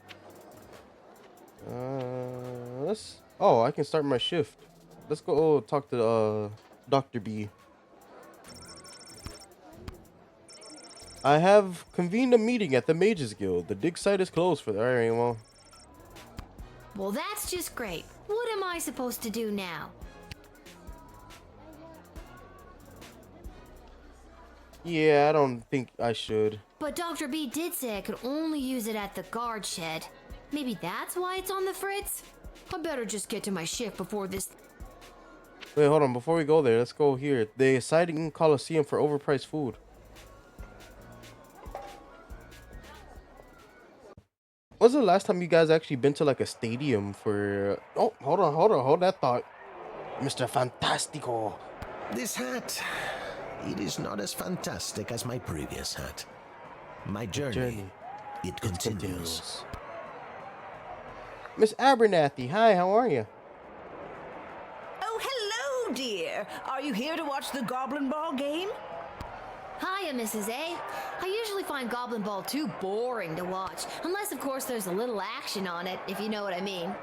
Oh, I can start my shift. Let's go talk to Dr. B. I have convened a meeting at the Mages Guild. The dig site is closed for the well. Well, that's just great. What am I supposed to do now? Yeah, I don't think I should. But Dr. B did say I could only use it at the guard shed. Maybe that's why it's on the fritz? I better just get to my shift before this... Wait, hold on. Before we go there, let's go here. The Siding Coliseum for overpriced food. When's the last time you guys actually been to like a stadium for... Oh, hold that thought. Mr. Fantastico. This hat, it is not as fantastic as my previous hat. My journey, it continues. Miss Abernathy, hi, how are you? Oh, hello, dear. Are you here to watch the Goblin Ball game? Hiya, Mrs. A. I usually find Goblin Ball too boring to watch, unless, of course, there's a little action on it, if you know what I mean.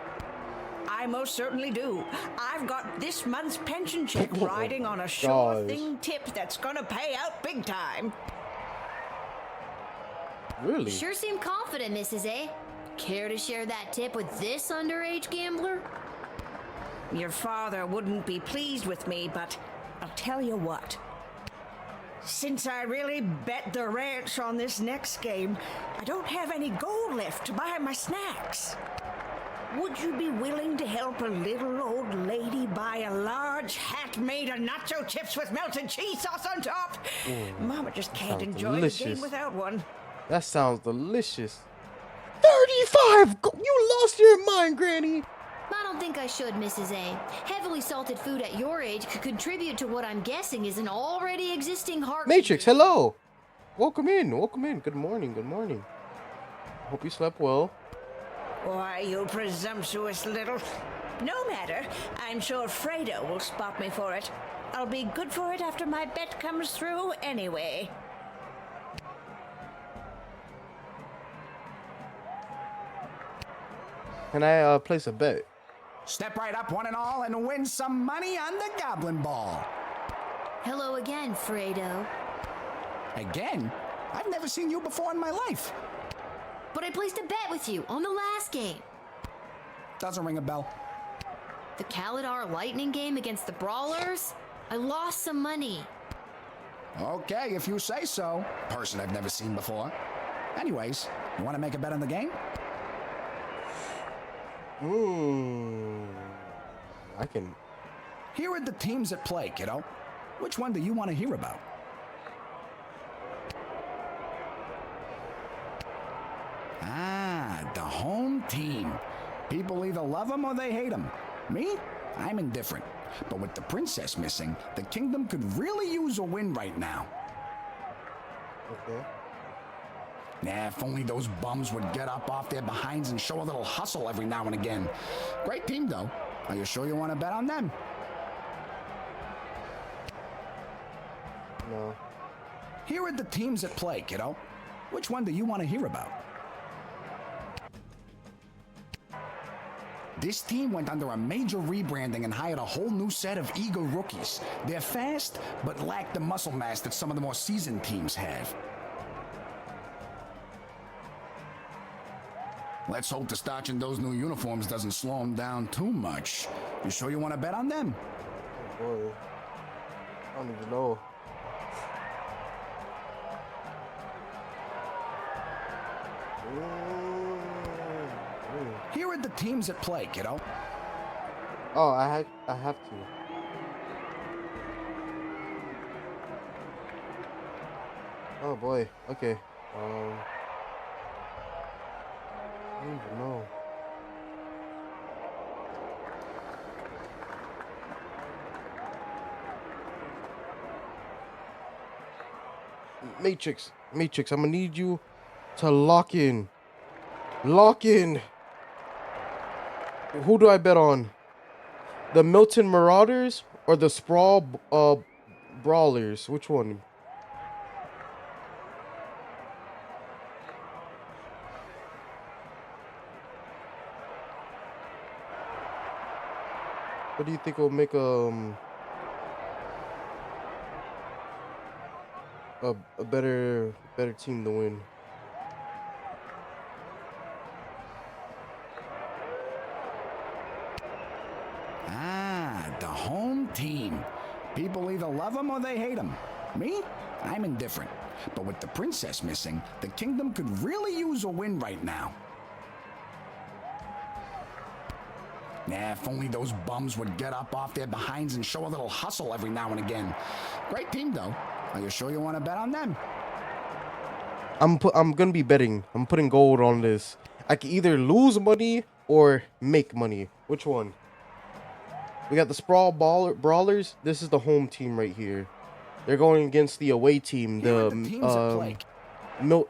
I most certainly do. I've got this month's pension check riding on a sure thing tip that's gonna pay out big time. Really? Sure seem confident, Mrs. A. Care to share that tip with this underage gambler? Your father wouldn't be pleased with me, but I'll tell you what. Since I really bet the ranch on this next game, I don't have any gold left to buy my snacks. Would you be willing to help a little old lady buy a large hat made of nacho chips with melted cheese sauce on top? Mama just can't enjoy the game without one. That sounds delicious. 35! You lost your mind, Granny! I don't think I should, Mrs. A. Heavily salted food at your age could contribute to what I'm guessing is an already existing heart... Matrix, hello! Welcome in, welcome in. Good morning, good morning. Hope you slept well. Why, you presumptuous little... No matter. I'm sure Fredo will spot me for it. I'll be good for it after my bet comes through anyway. Can I place a bet? Step right up, one and all, and win some money on the Goblin Ball. Hello again, Fredo. Again? I've never seen you before in my life. But I placed a bet with you on the last game. Doesn't ring a bell. The Kalidar Lightning game against the Brawlers? I lost some money. Okay, if you say so. Person I've never seen before. Anyways, you want to make a bet on the game? I can... Here are the teams at play, kiddo. Which one do you want to hear about? Ah, the home team. People either love them or they hate them. Me? I'm indifferent. But with the princess missing, the kingdom could really use a win right now. Okay. Nah, if only those bums would get up off their behinds and show a little hustle every now and again. Great team, though. Are you sure you want to bet on them? No. Here are the teams at play, kiddo. Which one do you want to hear about? This team went under a major rebranding and hired a whole new set of eager rookies. They're fast, but lack the muscle mass that some of the more seasoned teams have. Let's hope the starch in those new uniforms doesn't slow them down too much. You sure you want to bet on them? Oh boy. I don't even know. Here are the teams at play, kiddo. Oh, I have to. Oh boy. Okay. I don't even know. Matrix, I'm gonna need you to lock in. Lock in. Who do I bet on? The Milton Marauders or the Sprawl Brawlers? Which one? What do you think will make a better team to win? Ah, the home team. People either love them or they hate them. Me? I'm indifferent. But with the princess missing, the kingdom could really use a win right now. Nah, if only those bums would get up off their behinds and show a little hustle every now and again. Great team, though. Are you sure you want to bet on them? I'm gonna be betting. I'm putting gold on this. I can either lose money or make money. Which one? We got the Brawlers. This is the home team right here. They're going against the away team, the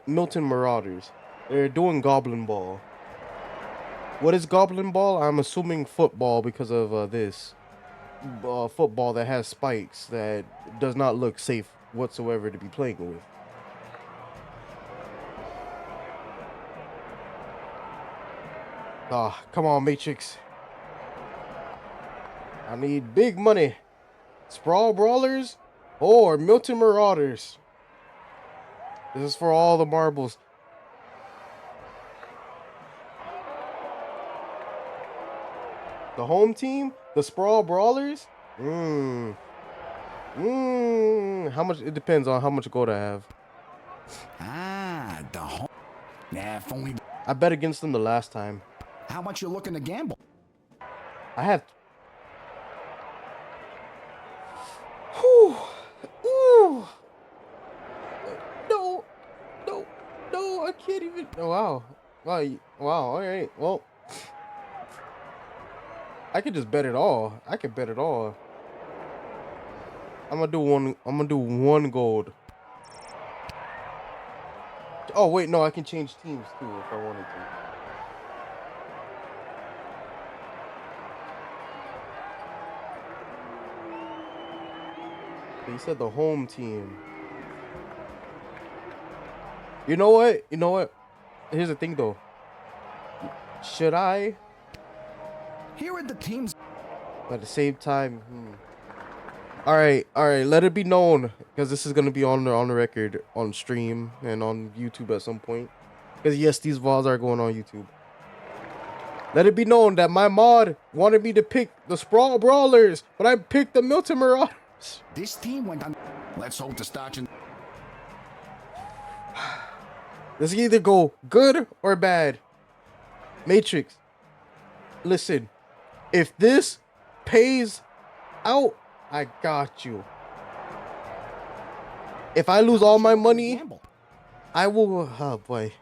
Milton Marauders. They're doing Goblin Ball. What is Goblin Ball? I'm assuming football because of this. Football that has spikes that does not look safe whatsoever to be playing with. Ah, come on, Matrix. I need big money. Sprawl Brawlers or Milton Marauders. This is for all the marbles. The home team, the Sprawl Brawlers. How much? It depends on how much gold I have. Ah, the home. Nah, if only. I bet against them the last time. How much you looking to gamble? I have. Whew. Ooh. No, no, no! I can't even. Oh, wow, wow! All right, well. I could just bet it all. I could bet it all. I'm gonna do one gold. Oh wait, no, I can change teams too if I wanted to. He said the home team. You know what? You know what? Here's the thing though. Should I? Here are the teams. But at the same time, all right. Let it be known, because this is gonna be on the record, on stream and on YouTube at some point. Because yes, these VODs are going on YouTube. Let it be known that my mod wanted me to pick the Sprawl Brawlers, but I picked the Milton Marauders. This team went on. Let's hope the starch. This can either go good or bad. Matrix, listen. If this pays out, I got you. If I lose all my money, I will. Oh boy.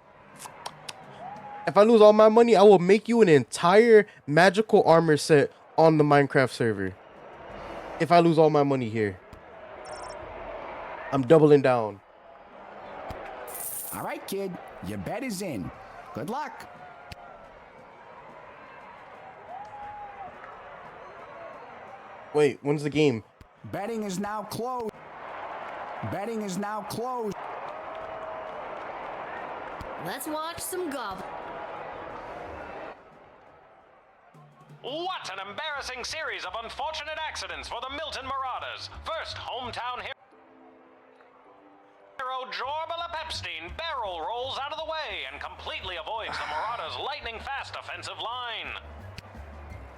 If I lose all my money, I will make you an entire magical armor set on the Minecraft server. If I lose all my money here, I'm doubling down. All right, kid. Your bet is in. Good luck. Wait, when's the game? Betting is now closed. Betting is now closed. Let's watch some goblin. What an embarrassing series of unfortunate accidents for the Milton Marauders. First, hometown hero Jorbala Pepstein barrel rolls out of the way and completely avoids the Marauders' lightning-fast offensive line.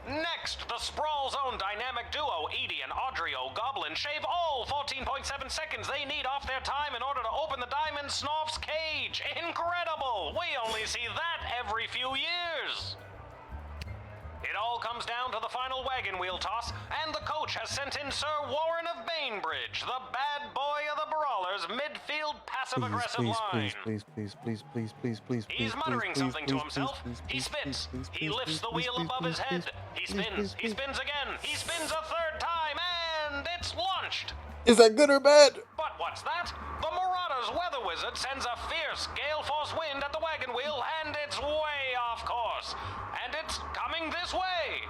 Next, the Sprawl Zone dynamic duo, Edie and Audrey O'Goblin, shave all 14.7 seconds they need off their time in order to open the Diamond Snorf's cage. Incredible! We only see that every few years. It all comes down to the final wagon wheel toss, and the coach has sent in Sir Warren of Bainbridge, the bad boy of the Brawlers' midfield passive-aggressive line. Please. He's muttering something to himself. He spins. He lifts the wheel above his head. He spins. He spins again. He spins a third time, and it's launched. Is that good or bad? But what's that? The Marauders' weather wizard sends a fierce gale force wind at the wagon wheel, and it's way off course. And it's coming this way.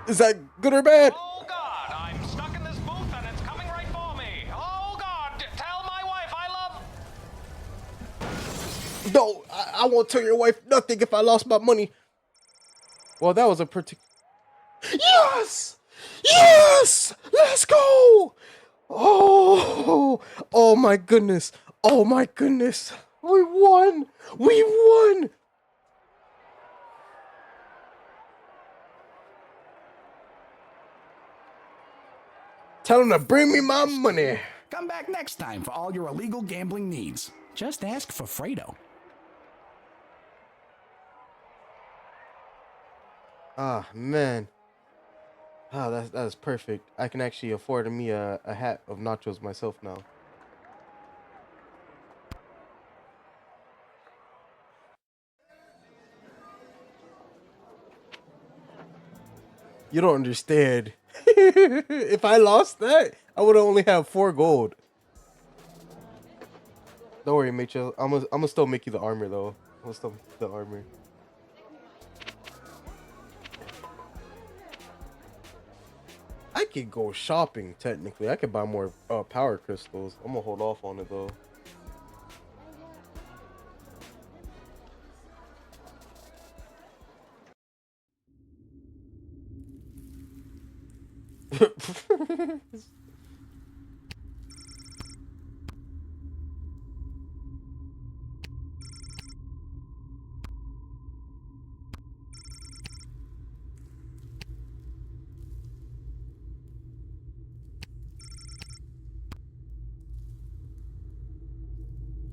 Is that good or bad? Oh God, I'm stuck in this booth and it's coming right for me. Oh God, tell my wife I love... No, I won't tell your wife nothing if I lost my money. Well, that was a particular... Yes! Yes! Let's go! Oh my goodness. Oh my goodness. We won. We won. Tell him to bring me my money. Come back next time for all your illegal gambling needs. Just ask for Fredo. Ah, man. Ah, that's perfect. I can actually afford me a hat of nachos myself now. You don't understand. If I lost that, I would only have 4 gold. Don't worry, Mitchell. I'm gonna still make you the armor though. I'm gonna still make you the armor. I could go shopping technically. I could buy more power crystals. I'm gonna hold off on it though.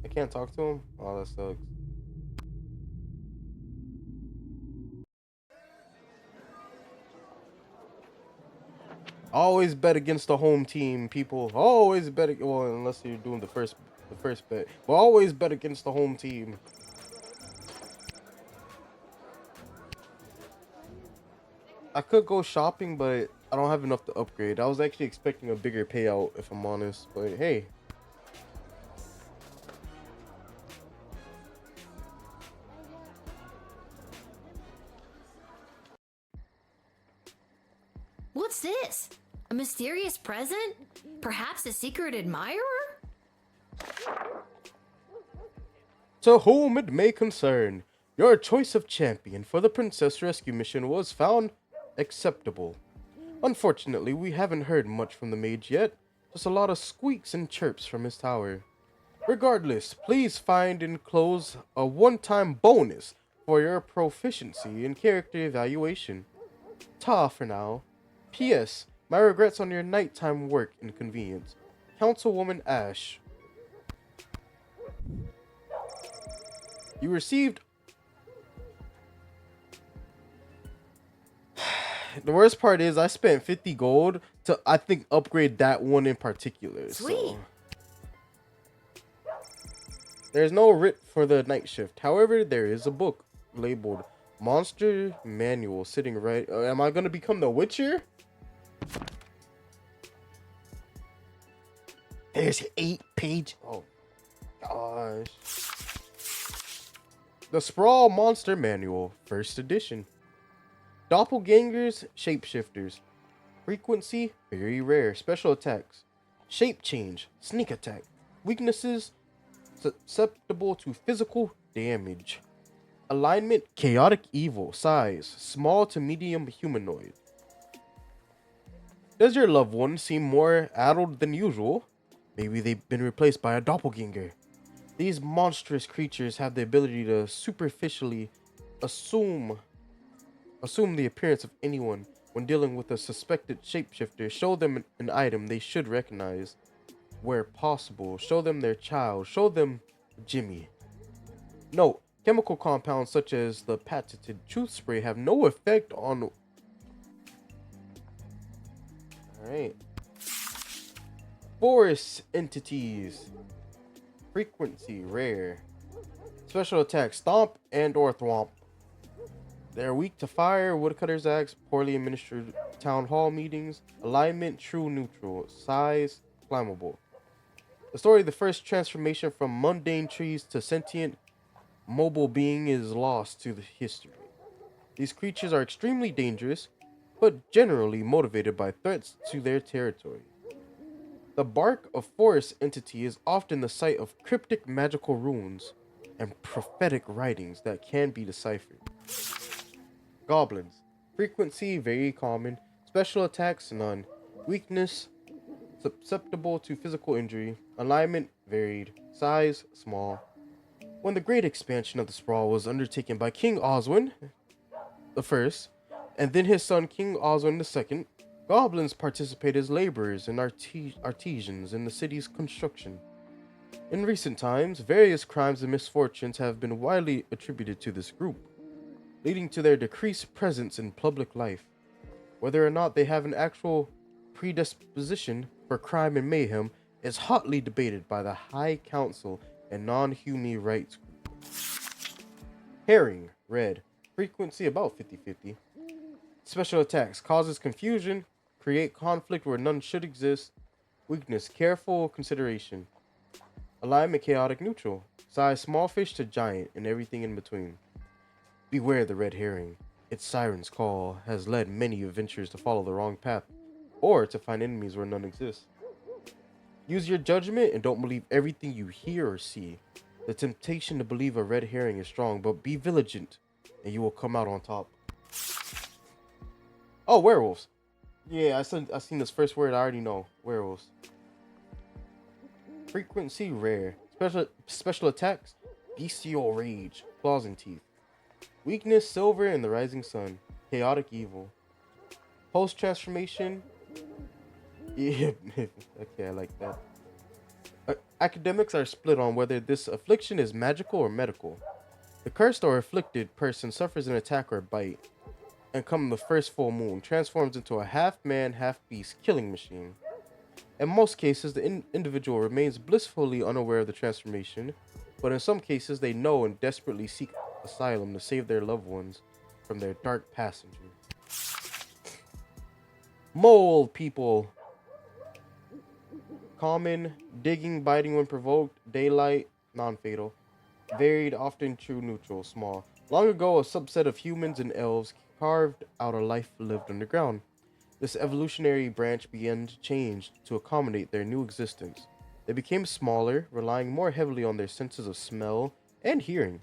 I can't talk to him? Oh, that sucks. Always bet against the home team, people. Always bet. Well, unless you're doing the first bet, but always bet against the home team. I could go shopping, but I don't have enough to upgrade. I was actually expecting a bigger payout, if I'm honest. But hey. What's this? A mysterious present? Perhaps a secret admirer? To whom it may concern, your choice of champion for the princess rescue mission was found acceptable. Unfortunately, we haven't heard much from the mage yet, just a lot of squeaks and chirps from his tower. Regardless, please find enclosed a one-time bonus for your proficiency in character evaluation. Ta for now. P.S. My regrets on your nighttime work inconvenience. Councilwoman Ash. You received... The worst part is I spent 50 gold to, I think, upgrade that one in particular. Sweet. So. There's no writ for the night shift. However, there is a book labeled Monster Manual sitting right... am I going to become the Witcher? There's 8 pages. Oh, gosh. The Sprawl Monster Manual, first edition. Doppelgangers, shapeshifters. Frequency, very rare. Special attacks. Shape change, sneak attack. Weaknesses, susceptible to physical damage. Alignment, chaotic evil. Size, small to medium humanoid. Does your loved one seem more addled than usual? Maybe they've been replaced by a doppelganger. These monstrous creatures have the ability to superficially assume the appearance of anyone. When dealing with a suspected shapeshifter, show them an item they should recognize. Where possible, show them their child. Show them Jimmy. Note, chemical compounds such as the patented truth spray have no effect on... Alright. Forest entities. Frequency, rare. Special attack, stomp and or thwomp. They're weak to fire, woodcutter's axe, poorly administered town hall meetings. Alignment, true neutral. Size, flammable. The story of the first transformation from mundane trees to sentient, mobile being is lost to the history. These creatures are extremely dangerous, but generally motivated by threats to their territory. The bark of forest entity is often the site of cryptic magical runes and prophetic writings that can be deciphered. Goblins. Frequency, very common. Special attacks, none. Weakness, susceptible to physical injury. Alignment, varied. Size, small. When the great expansion of the Sprawl was undertaken by King Oswin I, and then his son King Oswin II, goblins participated as laborers and artisans in the city's construction. In recent times, various crimes and misfortunes have been widely attributed to this group, leading to their decreased presence in public life. Whether or not they have an actual predisposition for crime and mayhem is hotly debated by the High Council and non-human rights group. Herring, red. Frequency about 50-50. Special attacks causes confusion, create conflict where none should exist. Weakness, careful consideration. Alignment, chaotic, neutral. Size, small fish to giant, and everything in between. Beware the red herring. Its siren's call has led many adventurers to follow the wrong path, or to find enemies where none exist. Use your judgment and don't believe everything you hear or see. The temptation to believe a red herring is strong, but be vigilant, and you will come out on top. Oh, werewolves. Yeah, I seen this first word. I already know. Werewolves. Frequency rare. Special attacks. Bestial rage. Claws and teeth. Weakness silver and the rising sun. Chaotic evil. Post transformation. Yeah, okay, I like that. Academics are split on whether this affliction is magical or medical. The cursed or afflicted person suffers an attack or bite, and come the first full moon, transforms into a half-man, half-beast killing machine. In most cases, the individual remains blissfully unaware of the transformation, but in some cases they know and desperately seek asylum to save their loved ones from their dark passenger. Mole people. Common, digging, biting when provoked, daylight, non-fatal. Varied, often true, neutral, small. Long ago, a subset of humans and elves carved out a life lived underground. This evolutionary branch began to change to accommodate their new existence. They became smaller, relying more heavily on their senses of smell and hearing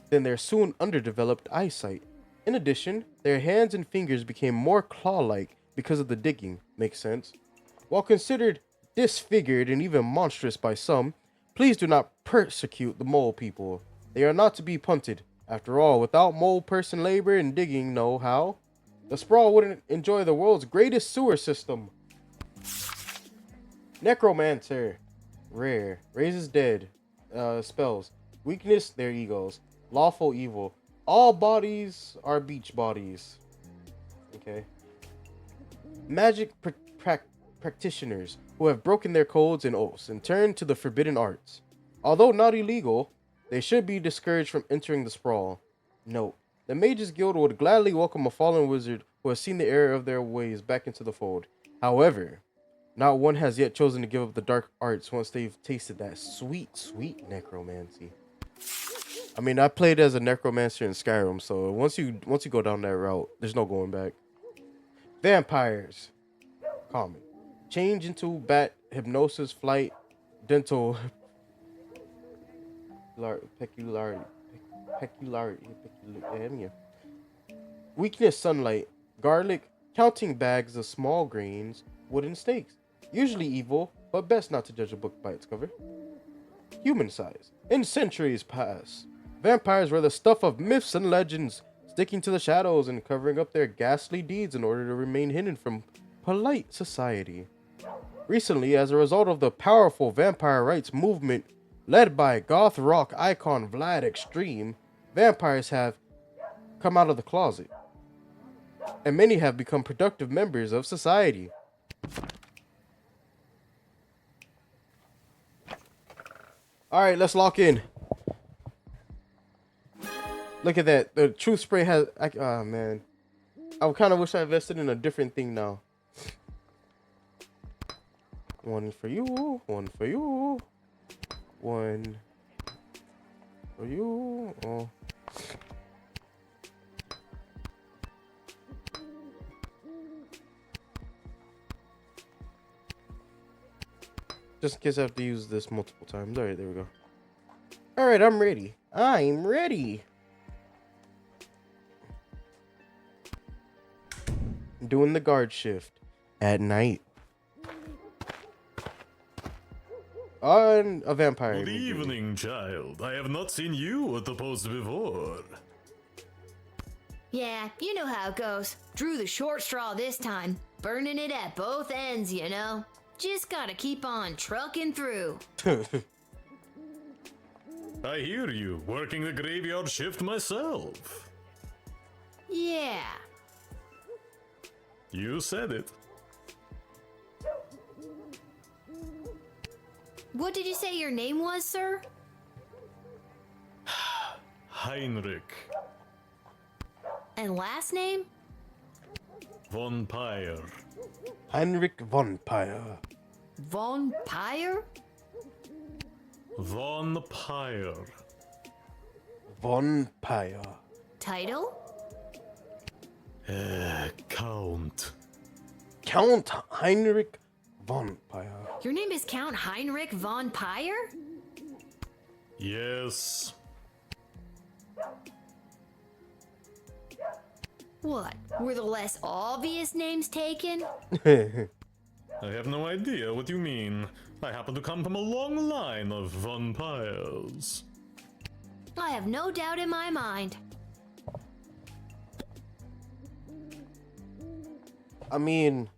than their soon underdeveloped eyesight. In addition, their hands and fingers became more claw-like because of the digging. Makes sense. While considered disfigured and even monstrous by some, please do not persecute the mole people. They are not to be punted. After all, without mole person labor and digging know-how, the sprawl wouldn't enjoy the world's greatest sewer system. Necromancer. Rare. Raises dead. Spells. Weakness, their egos. Lawful evil. All bodies are beach bodies. Okay. Magic practitioners who have broken their codes and oaths and turned to the forbidden arts. Although not illegal, they should be discouraged from entering the sprawl. Note, the Mages Guild would gladly welcome a fallen wizard who has seen the error of their ways back into the fold. However, not one has yet chosen to give up the dark arts once they've tasted that sweet, sweet necromancy. I mean, I played as a necromancer in Skyrim, so once you go down that route, there's no going back. Vampires. Common. Change into bat, hypnosis, flight, dental, peculiarity. Weakness, sunlight, garlic, counting bags of small grains, wooden stakes. Usually evil, but best not to judge a book by its cover. Human size. In centuries past, vampires were the stuff of myths and legends, sticking to the shadows and covering up their ghastly deeds in order to remain hidden from polite society. Recently, as a result of the powerful vampire rights movement led by goth rock icon Vlad Extreme, vampires have come out of the closet, and many have become productive members of society. Alright, let's lock in. Look at that. The truth spray has... oh, man. I kind of wish I invested in a different thing now. One for you. One for you. One for you. Oh. Just in case I have to use this multiple times. Alright, there we go. Alright, I'm ready. I'm ready. Doing the guard shift at night. On a vampire. Good evening, child. I have not seen you at the post before. Yeah, you know how it goes. Drew the short straw this time. Burning it at both ends, you know. Just gotta keep on trucking through. I hear you. Working the graveyard shift myself. Yeah. You said it. What did you say your name was, sir? Heinrich. And last name? Von Pyre. Heinrich Vampire. Vampire? Von Pyre. Vampire. Title? Count. Count Heinrich Vampire. Your name is Count Heinrich von Pyre? Yes. What? Were the less obvious names taken? I have no idea what you mean. I happen to come from a long line of vampires. I have no doubt in my mind. I mean,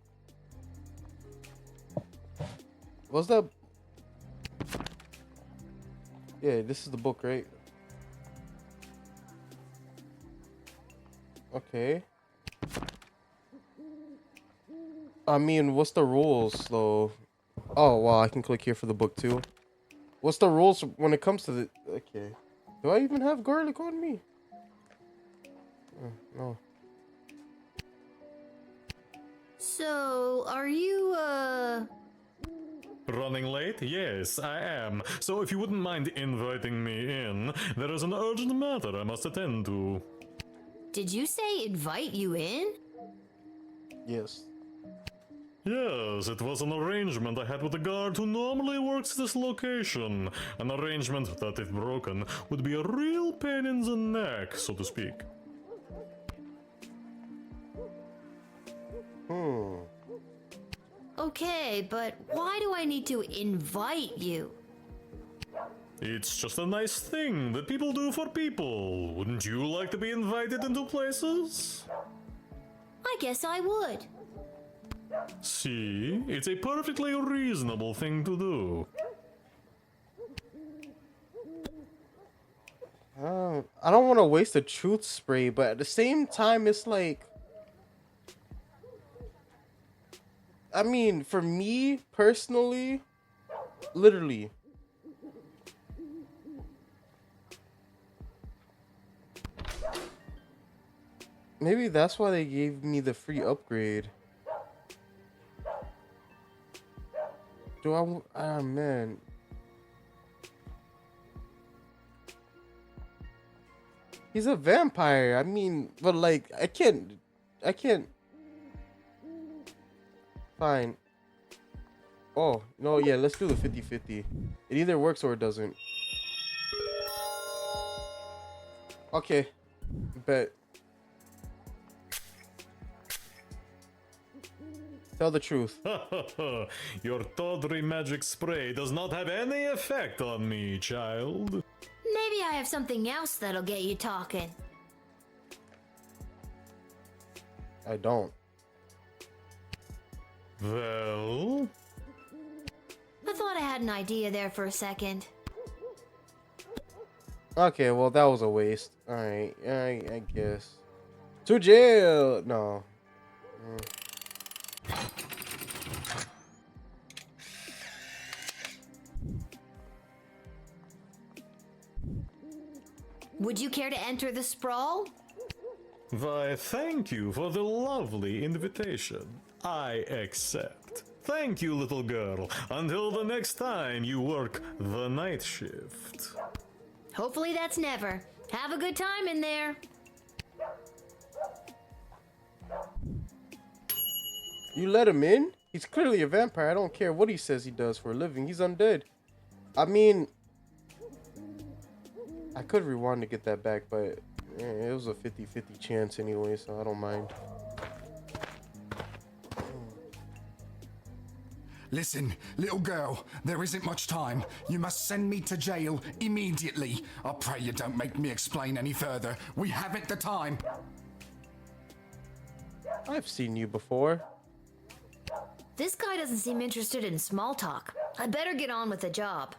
what's that? Yeah, this is the book, right? Okay. I mean, what's the rules, though? Oh, wow, I can click here for the book, too. What's the rules when it comes to the... Okay. Do I even have garlic on me? No. So, are you, Running late? Yes, I am. So if you wouldn't mind inviting me in, there is an urgent matter I must attend to. Did you say invite you in? Yes. Yes, it was an arrangement I had with the guard who normally works this location. An arrangement that, if broken, would be a real pain in the neck, so to speak. Okay, but why do I need to invite you? It's just a nice thing that people do for people. Wouldn't you like to be invited into places? I guess I would. See, it's a perfectly reasonable thing to do. I don't want to waste a truth spray, but at the same time, it's like... I mean, for me, personally, literally... Maybe that's why they gave me the free upgrade. Ah, man. He's a vampire. I mean, but like, I can't. Fine. Oh, no, yeah, let's do the 50-50. It either works or it doesn't. Okay. Bet. Tell the truth. Your tawdry magic spray does not have any effect on me, child. Maybe I have something else that'll get you talking. I don't. Well? I thought I had an idea there for a second. Okay, well, that was a waste. Alright, I guess. To jail! No. Would you care to enter the sprawl? Why, thank you for the lovely invitation. I accept. Thank you, little girl. Until the next time you work the night shift. Hopefully that's never. Have a good time in there. You let him in? He's clearly a vampire. I don't care what he says he does for a living. He's undead. I mean, I could rewind to get that back, but it was a 50-50 chance anyway, so I don't mind. Listen, little girl, there isn't much time. You must send me to jail immediately. I pray you don't make me explain any further. We haven't the time. I've seen you before. This guy doesn't seem interested in small talk. I better get on with the job.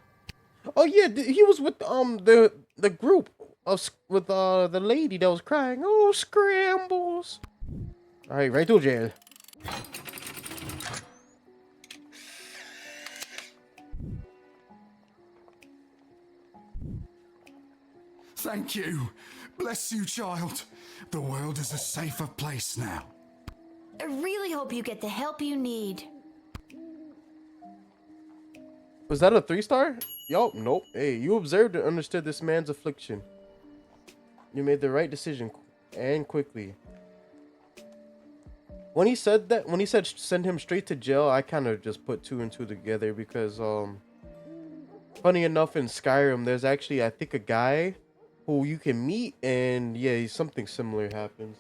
Oh yeah, he was with the group of with the lady that was crying. Oh, scrambles! All right, right to jail. Thank you. Bless you, child. The world is a safer place now. I really hope you get the help you need. Was that a 3-star? Yo, nope. Hey, you observed and understood this man's affliction. You made the right decision, and quickly. When he said send him straight to jail, I kind of just put 2 and 2 together because, funny enough, in Skyrim, there's actually, I think, a guy who you can meet, and yeah, something similar happens.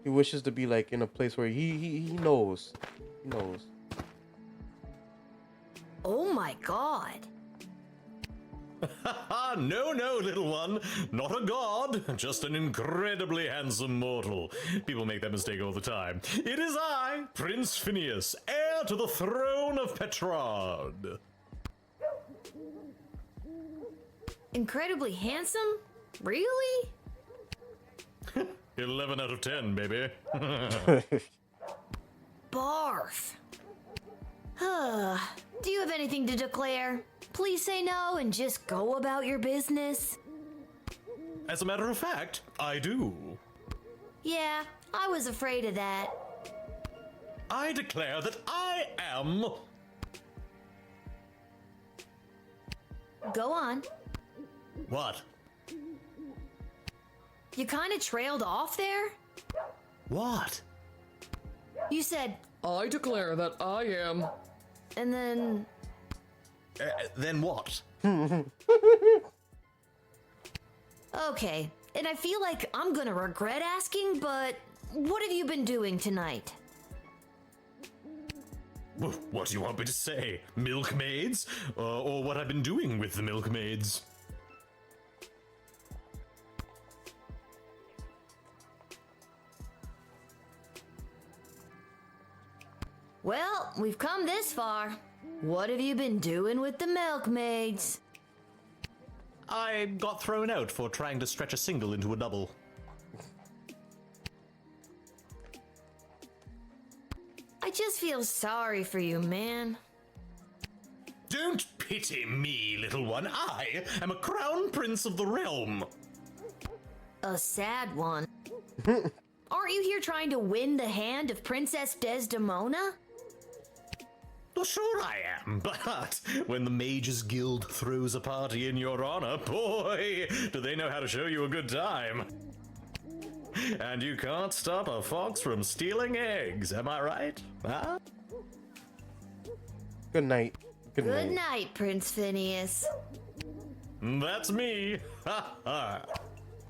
He wishes to be like in a place where he knows. He knows. Oh my god. No, little one. Not a god, just an incredibly handsome mortal. People make that mistake all the time. It is I, Prince Phineas, heir to the throne of Petrard. Incredibly handsome? Really? 11 out of 10, baby. Barf. Do you have anything to declare? Please say no and just go about your business. As a matter of fact, I do. Yeah, I was afraid of that. I declare that I am... Go on. What? You kind of trailed off there? What? You said, I declare that I am... And then... Then what? Okay, and I feel like I'm gonna regret asking, but what have you been doing tonight? What do you want me to say? Milkmaids? Or what I've been doing with the milkmaids? Well, we've come this far. What have you been doing with the milkmaids? I got thrown out for trying to stretch a single into a double. I just feel sorry for you, man. Don't pity me, little one. I am a crown prince of the realm. A sad one. Aren't you here trying to win the hand of Princess Desdemona? Well, sure I am, but when the Mages Guild throws a party in your honor, boy, do they know how to show you a good time. And you can't stop a fox from stealing eggs, am I right? Huh? Good night. Good night, Prince Phineas. That's me. Ha ha.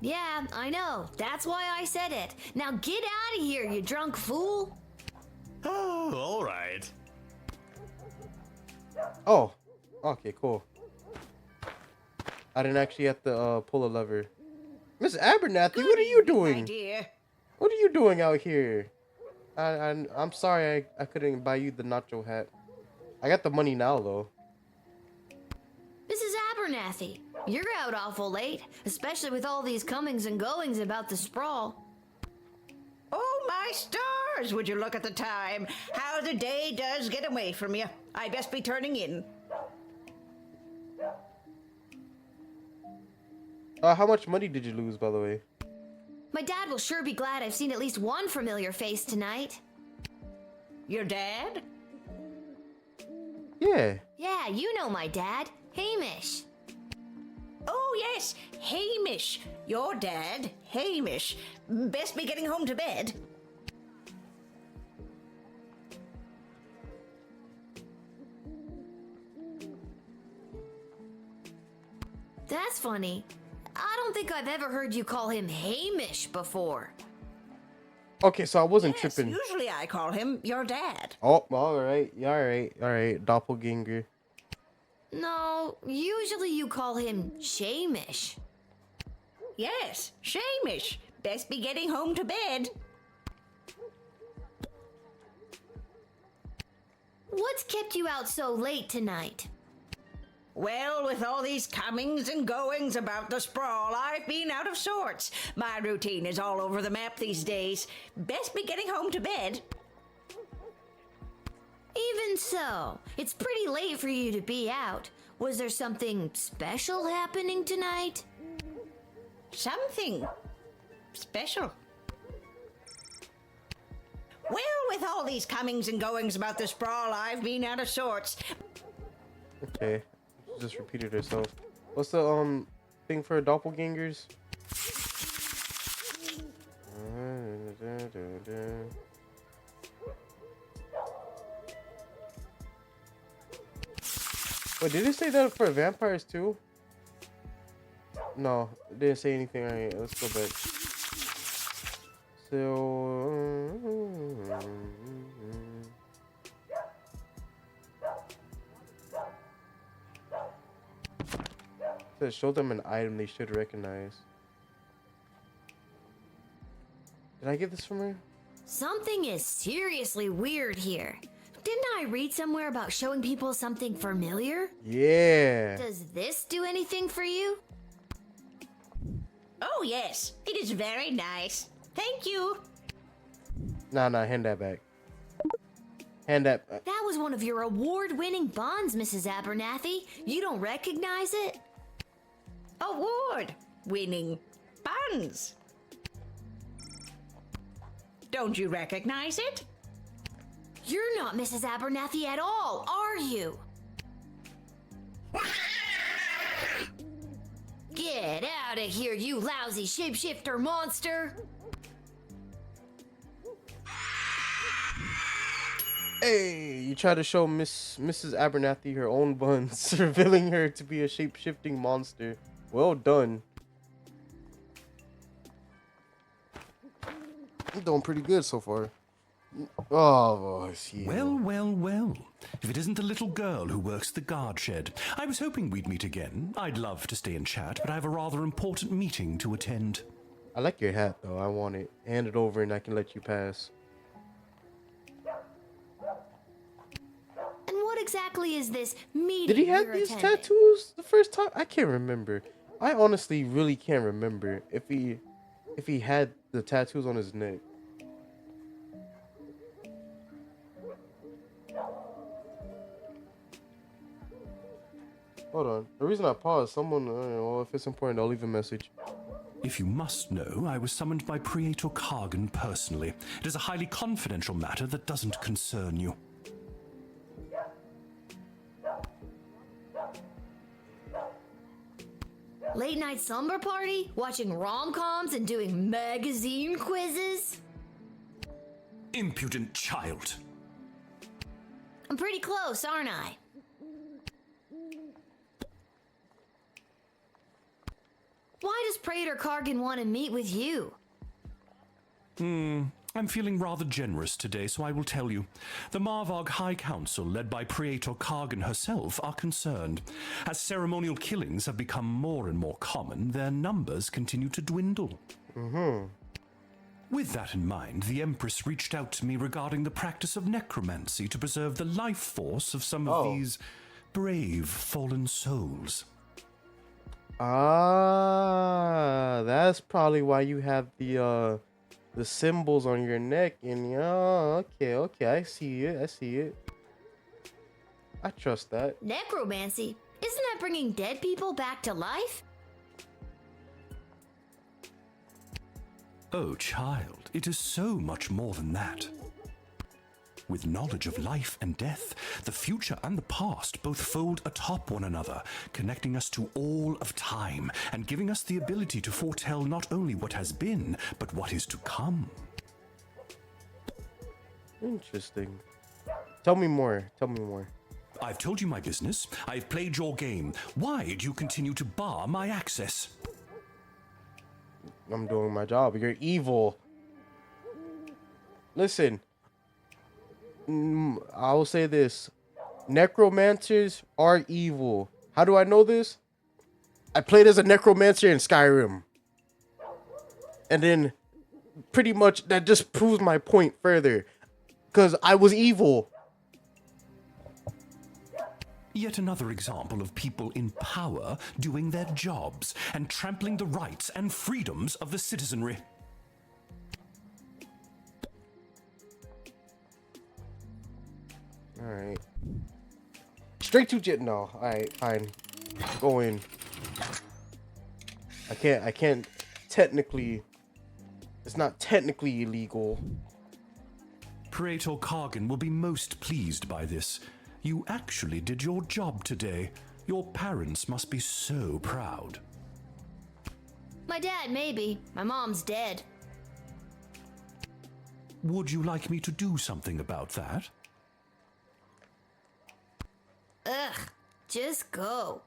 Yeah, I know. That's why I said it. Now get out of here, you drunk fool. Oh, all right. Oh, okay, cool. I didn't actually have to pull a lever. Miss Abernathy, what are you doing? What are you doing out here? I'm sorry I couldn't buy you the nacho hat. I got the money now, though. Mrs. Abernathy, you're out awful late, especially with all these comings and goings about the sprawl. Oh, my stars! Would you look at the time? How the day does get away from you. I best be turning in. How much money did you lose, by the way? My dad will sure be glad I've seen at least one familiar face tonight. Your dad? Yeah. Yeah, you know my dad, Hamish. Oh, yes, Hamish. Your dad, Hamish. Best be getting home to bed. That's funny. I don't think I've ever heard you call him Hamish before. Okay, so I wasn't Yes, tripping. usually I call him your dad. Oh, all right. All right. Doppelganger. No, usually you call him Shamish. Yes, Shamish. Best be getting home to bed. What's kept you out so late tonight? Well, with all these comings and goings about the sprawl, I've been out of sorts. My routine is all over the map these days. Best be getting home to bed. Even so, it's pretty late for you to be out. Was there something special happening tonight? Something special. Well, with all these comings and goings about the sprawl, I've been out of sorts. Okay, just repeated herself. What's the thing for doppelgangers? Wait, did it say that for vampires too? No, it didn't say anything. Alright, let's go back. So, says show them an item they should recognize. Did I get this from her? Something is seriously weird here. Didn't I read somewhere about showing people something familiar? Yeah. Does this do anything for you? Oh, yes. It is very nice. Thank you. Nah, hand that back. Hand that. That was one of your award-winning bonds, Mrs. Abernathy. You don't recognize it? Award-winning bonds. Don't you recognize it? You're not Mrs. Abernathy at all, are you? Get out of here, you lousy shapeshifter monster! Hey, you try to show Mrs. Abernathy her own buns, revealing her to be a shape-shifting monster. Well done. I'm doing pretty good so far. Oh, yeah. Well. If it isn't the little girl who works the guard shed. I was hoping we'd meet again. I'd love to stay and chat, but I have a rather important meeting to attend. I like your hat, though. I want it. Hand it over and I can let you pass. And what exactly is this meeting? Did he have these tattoos the first time? I can't remember. I honestly really can't remember if he had the tattoos on his neck. Hold on. The reason I paused, someone, well, if it's important, I'll leave a message. If you must know, I was summoned by Praetor Kargan personally. It is a highly confidential matter that doesn't concern you. Late night slumber party? Watching rom-coms and doing magazine quizzes? Impudent child. I'm pretty close, aren't I? Why does Praetor Kargan want to meet with you? I'm feeling rather generous today, so I will tell you. The Marvog High Council, led by Praetor Kargan herself, are concerned. As ceremonial killings have become more and more common, their numbers continue to dwindle. With that in mind, the Empress reached out to me regarding the practice of necromancy to preserve the life force of some of these brave fallen souls. Ah, that's probably why you have the symbols on your neck. And okay, I see it. I trust that. Necromancy? Isn't that bringing dead people back to life? Oh, child, it is so much more than that. With knowledge of life and death, the future and the past both fold atop one another, connecting us to all of time and giving us the ability to foretell not only what has been, but what is to come. Interesting. Tell me more. I've told you my business. I've played your game. Why do you continue to bar my access? I'm doing my job. You're evil. Listen. I will say this. Necromancers are evil. How do I know this? I played as a necromancer in Skyrim. And then pretty much that just proves my point further. Because I was evil. Yet another example of people in power doing their jobs and trampling the rights and freedoms of the citizenry. Alright. Straight to jet. No. Alright, fine. Go in. I can't technically. It's not technically illegal. Praetor Kargan will be most pleased by this. You actually did your job today. Your parents must be so proud. My dad, maybe. My mom's dead. Would you like me to do something about that? Ugh, just go.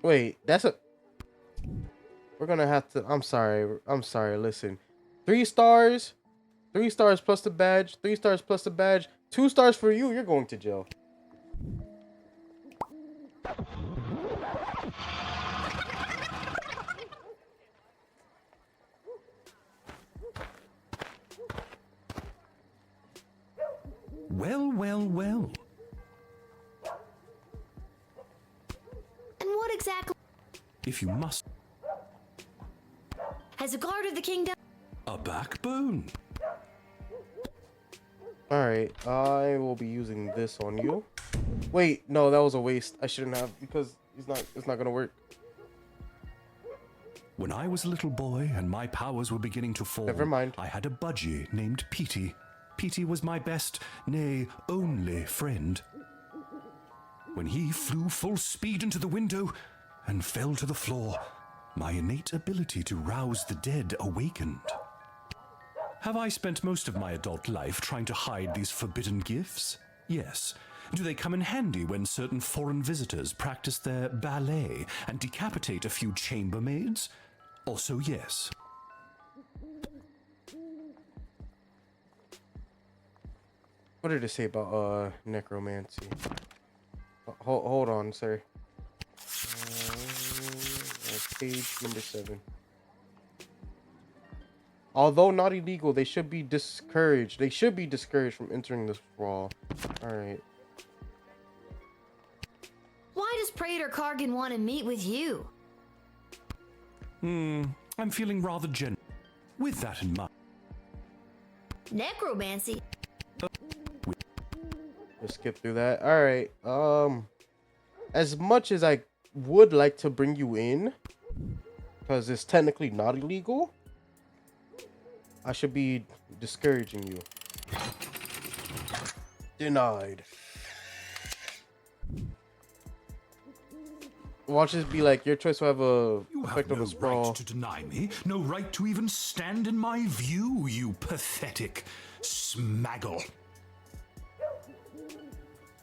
Wait, that's a... We're gonna have to... I'm sorry, listen. 3 stars. 3 stars plus the badge. 3 stars plus the badge. 2 stars for you. You're going to jail. Well, well, well. And what exactly If you must... has a guard of the kingdom? A backbone. Alright, I will be using this on you. Wait, no, that was a waste. I shouldn't have, because it's not gonna work. When I was a little boy and my powers were beginning to fall, Never mind. I had a budgie named Petey. Petey was my best, nay, only friend. When he flew full speed into the window and fell to the floor, my innate ability to rouse the dead awakened. Have I spent most of my adult life trying to hide these forbidden gifts? Yes. Do they come in handy when certain foreign visitors practice their ballet and decapitate a few chambermaids? Also, yes. What did it say about necromancy? Hold on, sir. Page number 7. Although not illegal, they should be discouraged. They should be discouraged from entering this brawl. Alright. Why does Praetor Kargan want to meet with you? I'm feeling rather generous. With that in mind. Necromancy? Let's skip through that. Alright. As much as I would like to bring you in, because it's technically not illegal, I should be discouraging you. Denied. Watch this be like your choice will have a effect of a sprawl. Right to deny me, no right to even stand in my view, you pathetic smaggle.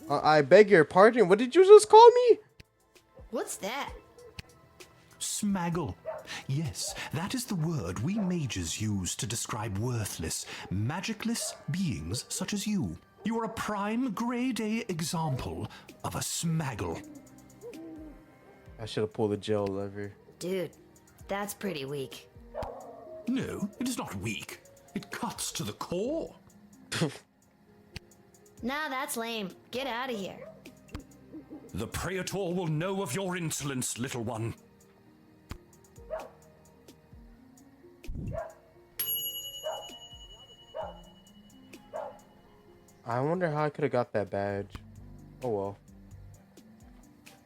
I beg your pardon. What did you just call me? What's that? Smaggle. Yes, that is the word we mages use to describe worthless, magicless beings such as you. You are a prime grade A example of a smaggle. I should have pulled the jail lever. Dude, that's pretty weak. No, it is not weak. It cuts to the core. Nah, that's lame. Get out of here. The Praetor will know of your insolence, little one. I wonder how I could have got that badge. Oh well.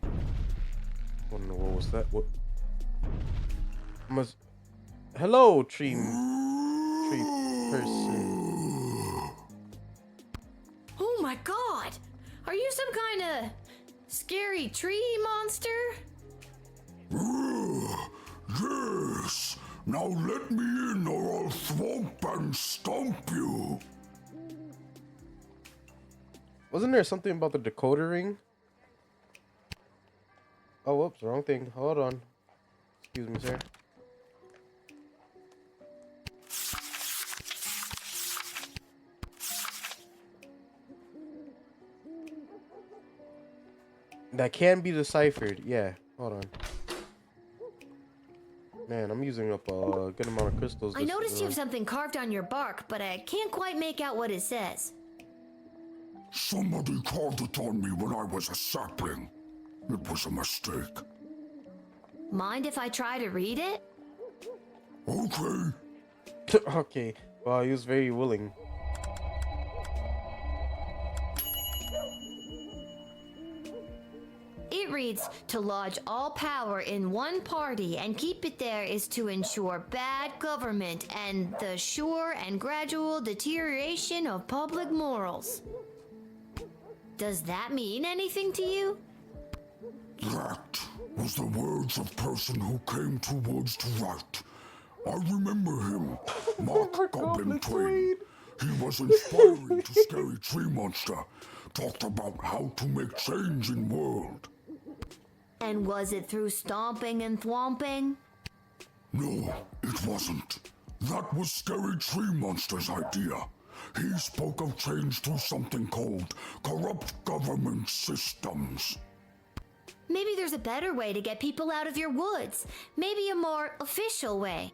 I don't know what was that. What? Hello, tree person. Oh my god! Are you some kind of scary tree monster? Yes. Now let me in or I'll thwomp and stomp you. Wasn't there something about the decoder ring? Oh, whoops, wrong thing. Hold on. Excuse me, sir. That can be deciphered. Yeah, hold on. Man, I'm using up a good amount of crystals. I noticed you have something carved on your bark, but I can't quite make out what it says. Somebody carved it on me when I was a sapling. It was a mistake. Mind if I try to read it? Okay. Okay. Wow, he was very willing. it reads, to lodge all power in one party and keep it there is to ensure bad government and the sure and gradual deterioration of public morals. Does that mean anything to you? That was the words of person who came to woods to write. I remember him, Mark Goblin Twain. He was inspiring to Scary Tree Monster. Talked about how to make change in world. And was it through stomping and thwomping? No, it wasn't. That was Scary Tree Monster's idea. He spoke of change through something called corrupt government systems. Maybe there's a better way to get people out of your woods. Maybe a more official way.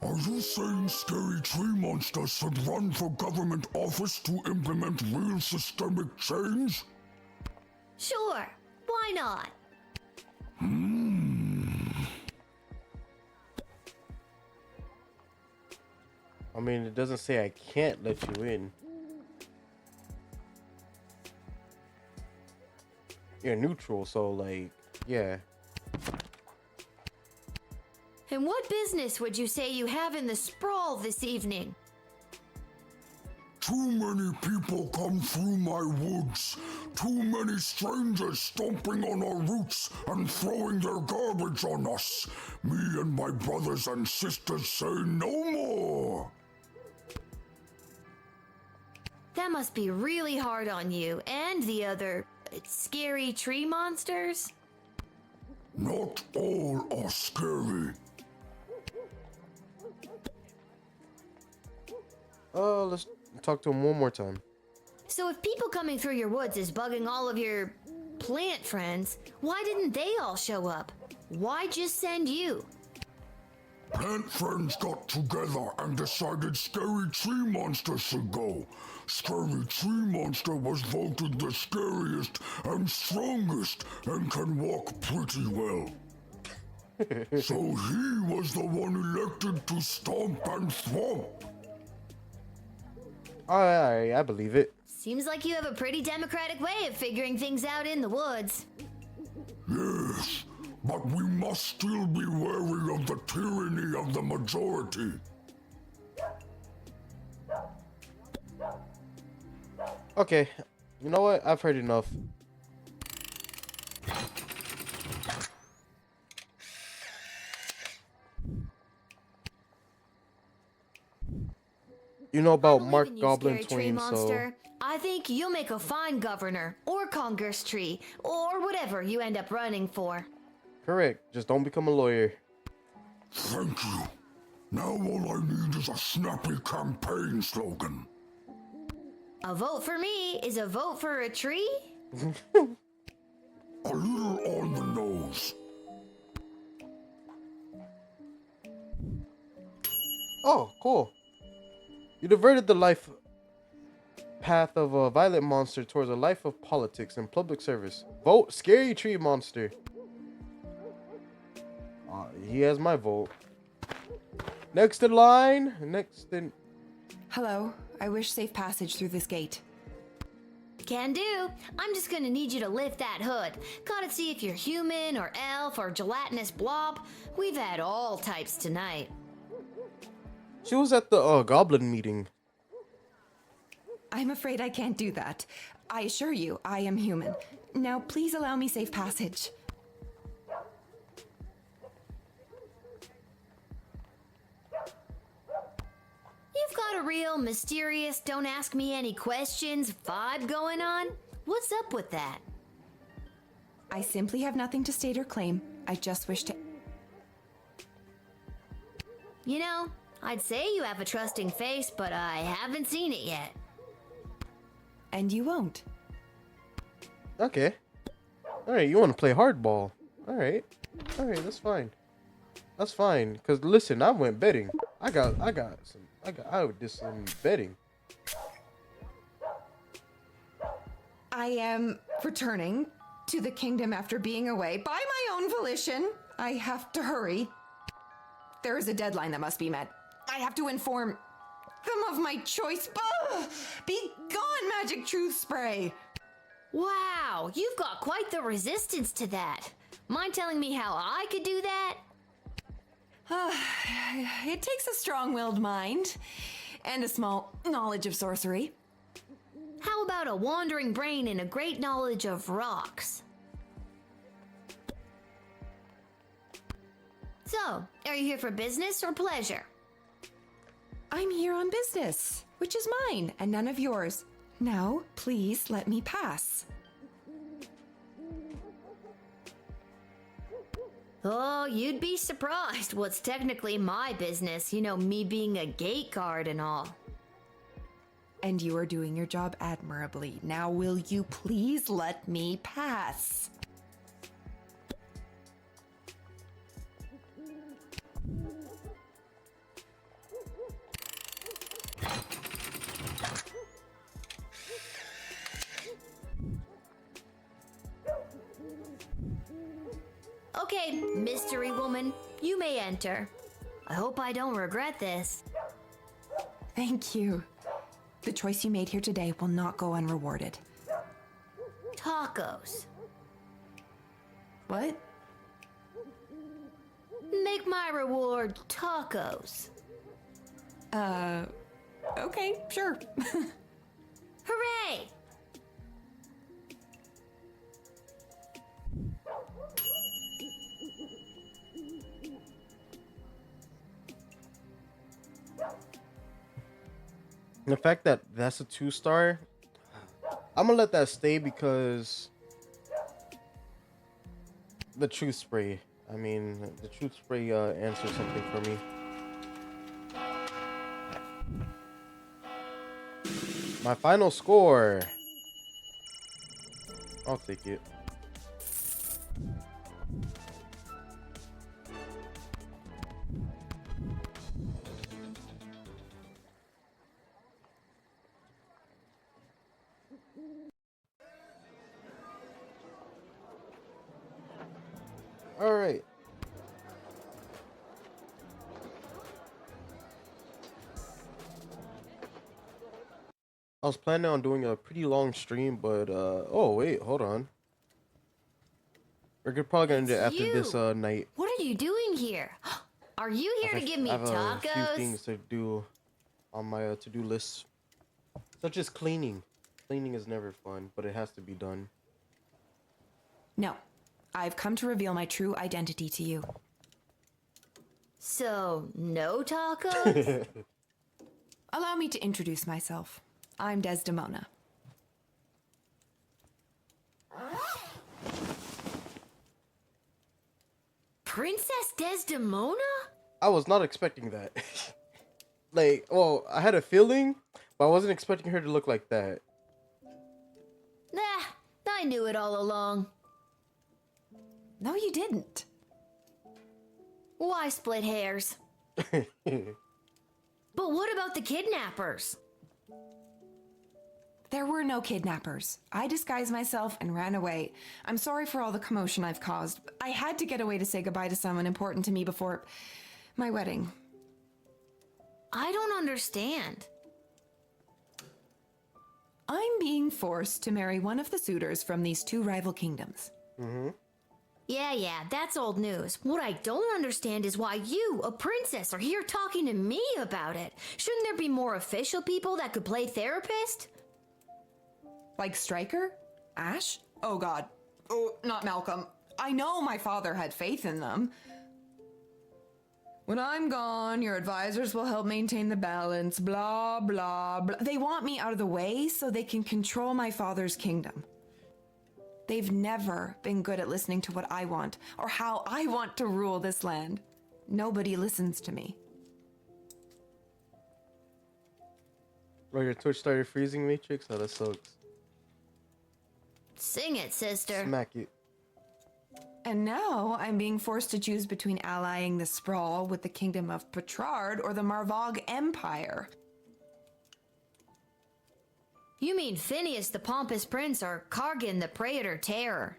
Are you saying Scary Tree Monster should run for government office to implement real systemic change? Sure, why not? I mean, it doesn't say I can't let you in. You're neutral, so like, yeah. And what business would you say you have in the sprawl this evening? Too many people come through my woods. Too many strangers stomping on our roots and throwing their garbage on us. Me and my brothers and sisters say no more. That must be really hard on you and the other scary tree monsters. Not all are scary. Let's talk to him one more time. So if people coming through your woods is bugging all of your plant friends, why didn't they all show up? Why just send you? Plant friends got together and decided Scary Tree Monster should go. Scary Tree Monster was voted the scariest and strongest and can walk pretty well. So he was the one elected to stomp and thwomp. Alright, I believe it. Seems like you have a pretty democratic way of figuring things out in the woods. Yes, but we must still be wary of the tyranny of the majority. Okay, you know what? I've heard enough. You know about Mark Goblin Twain, so... I think you'll make a fine governor, or Congress tree, or whatever you end up running for. Correct. Just don't become a lawyer. Thank you. Now all I need is a snappy campaign slogan. A vote for me is a vote for a tree? A little on the nose. Oh, cool. You diverted the life path of a violent monster towards a life of politics and public service. Vote Scary Tree Monster. He has my vote. Next in line. Next in... Hello. I wish safe passage through this gate. Can do. I'm just gonna need you to lift that hood. Gotta see if you're human or elf or gelatinous blob. We've had all types tonight. She was at the goblin meeting. I'm afraid I can't do that. I assure you, I am human. Now, please allow me safe passage. You've got a real mysterious, don't ask me any questions vibe going on. What's up with that? I simply have nothing to state or claim. I just wish to... You know, I'd say you have a trusting face, but I haven't seen it yet. And you won't. Okay. Alright, you want to play hardball. Alright. Alright, that's fine. That's fine. Cause listen, I went betting. I did some betting. I am returning to the kingdom after being away by my own volition. I have to hurry. There is a deadline that must be met. I have to inform them of my choice. Be gone, magic truth spray. Wow, you've got quite the resistance to that. Mind telling me how I could do that? It takes a strong-willed mind and a small knowledge of sorcery. How about a wandering brain and a great knowledge of rocks? So, are you here for business or pleasure? I'm here on business, which is mine and none of yours. Now, please let me pass. Oh, you'd be surprised what's technically my business. You know, me being a gate guard and all. And you are doing your job admirably. Now will you please let me pass? Okay, mystery woman, you may enter. I hope I don't regret this. Thank you. The choice you made here today will not go unrewarded. Tacos. What? Make my reward tacos. Okay, sure. Hooray! The fact that that's a 2-star, I'm gonna let that stay because the truth spray. I mean, the truth spray answers something for me. My final score. I'll take it. All right. I was planning on doing a pretty long stream, but oh wait, hold on. We're probably gonna do it after this night. What are you doing here? Are you here to give me I have a few tacos? things to do on my to-do list, such as cleaning. Cleaning is never fun, but it has to be done. No, I've come to reveal my true identity to you. So, no tacos? Allow me to introduce myself. I'm Desdemona. Princess Desdemona? I was not expecting that. Like, well, I had a feeling, but I wasn't expecting her to look like that. Nah, I knew it all along. No, you didn't. Why split hairs? But what about the kidnappers? There were no kidnappers. I disguised myself and ran away. I'm sorry for all the commotion I've caused. I had to get away to say goodbye to someone important to me before my wedding. I don't understand. I'm being forced to marry one of the suitors from these two rival kingdoms. Mm-hmm. Yeah, that's old news. What I don't understand is why you, a princess, are here talking to me about it. Shouldn't there be more official people that could play therapist? Like Stryker? Ash? Oh god. Oh, not Malcolm. I know my father had faith in them. When I'm gone, your advisors will help maintain the balance, blah, blah, blah. They want me out of the way so they can control my father's kingdom. They've never been good at listening to what I want or how I want to rule this land. Nobody listens to me. Oh, your Twitch started freezing, Matrix? Oh, that sucks. Sing it, sister. Smack it. And now I'm being forced to choose between allying the Sprawl with the Kingdom of Petrard or the Marvog Empire. You mean Phineas the Pompous Prince or Kargan the Praetor Terror?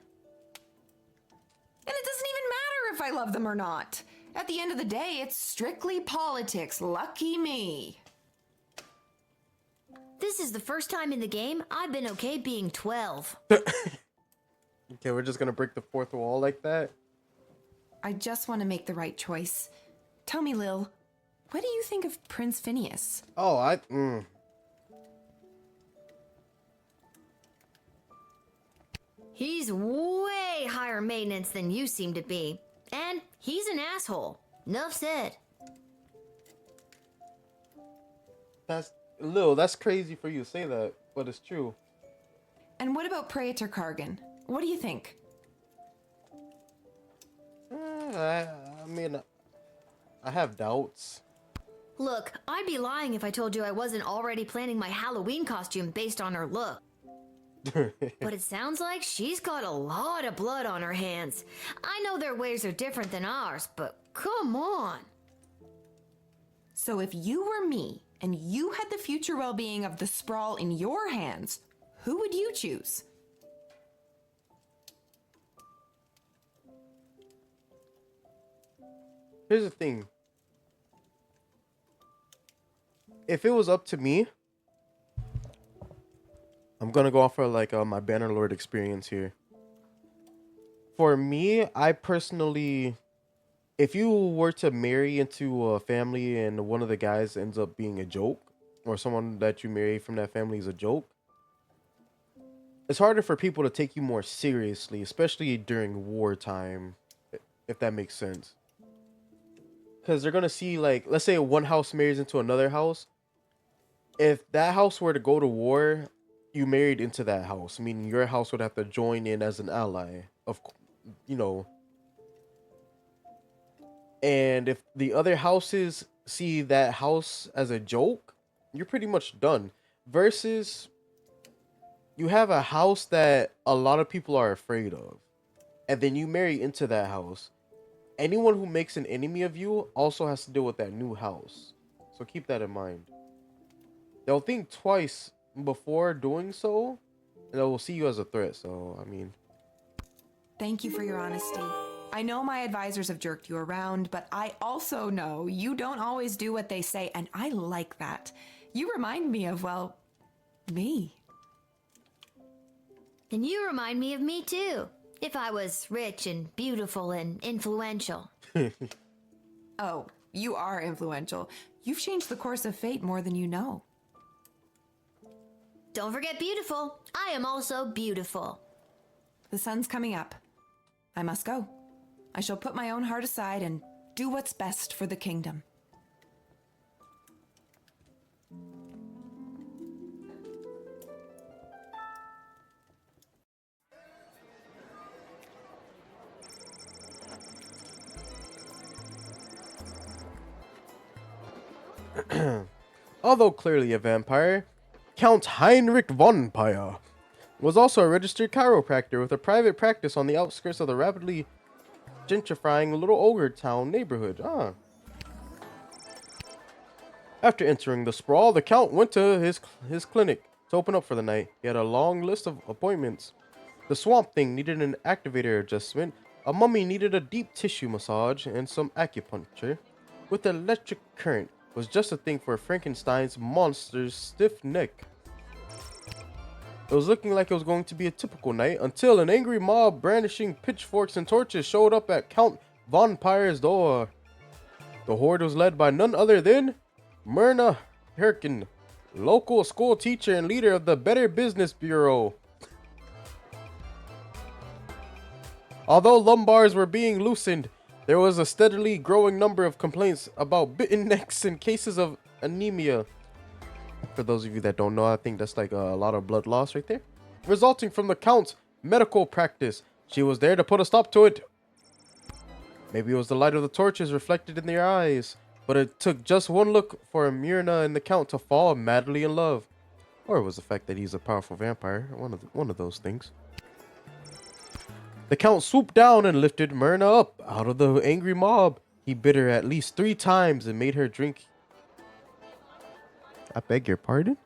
And it doesn't even matter if I love them or not. At the end of the day, it's strictly politics. Lucky me. This This is the first time in the game I've been okay being 12. Okay, we're just gonna break the fourth wall like that? I just want to make the right choice. Tell me, Lil, what do you think of Prince Phineas? Oh, He's way higher maintenance than you seem to be. And he's an asshole. Nuff said. That's crazy for you to say that, but it's true. And what about Praetor Kargan? What do you think? I mean, I have doubts. Look, I'd be lying if I told you I wasn't already planning my Halloween costume based on her look. But it sounds like she's got a lot of blood on her hands. I know their ways are different than ours, but come on. So if you were me and you had the future well-being of the Sprawl in your hands, who would you choose? Here's the thing. If it was up to me, I'm gonna go off for like my Bannerlord experience here. For me, I personally, if you were to marry into a family and one of the guys ends up being a joke, or someone that you marry from that family is a joke, it's harder for people to take you more seriously, especially during wartime, if that makes sense. Because they're gonna see, like, let's say one house marries into another house. If that house were to go to war, you married into that house, meaning your house would have to join in as an ally, And if the other houses see that house as a joke, you're pretty much done. Versus, you have a house that a lot of people are afraid of, and then you marry into that house. Anyone who makes an enemy of you also has to deal with that new house. So keep that in mind. They'll think twice before doing so, and they'll see you as a threat. So, I mean... Thank you for your honesty. I know my advisors have jerked you around, but I also know you don't always do what they say, and I like that. You remind me of, well, me. And you remind me of me too. If I was rich and beautiful and influential. Oh, you are influential. You've changed the course of fate more than you know. Don't forget beautiful. I am also beautiful. The sun's coming up. I must go. I shall put my own heart aside and do what's best for the kingdom. Although clearly a vampire, Count Heinrich von Paya was also a registered chiropractor with a private practice on the outskirts of the rapidly gentrifying Little Ogre Town neighborhood. After entering the sprawl, the Count went to his clinic to open up for the night. He had a long list of appointments. The Swamp Thing needed an activator adjustment, a mummy needed a deep tissue massage, and some acupuncture with electric current was just a thing for Frankenstein's monster's stiff neck. It was looking like it was going to be a typical night until an angry mob brandishing pitchforks and torches showed up at Count von Pyre's door. The horde was led by none other than Myrna Herkin, local school teacher and leader of the Better Business Bureau. Although lumbars were being loosened, there was a steadily growing number of complaints about bitten necks and cases of anemia. For those of you that don't know, I think that's like a lot of blood loss right there, resulting from the Count's medical practice. She was there to put a stop to it. Maybe it was the light of the torches reflected in their eyes, but it took just one look for Myrna and the Count to fall madly in love. Or it was the fact that he's a powerful vampire, one of those things. The Count swooped down and lifted Myrna up out of the angry mob. He bit her at least 3 times and made her drink. I beg your pardon?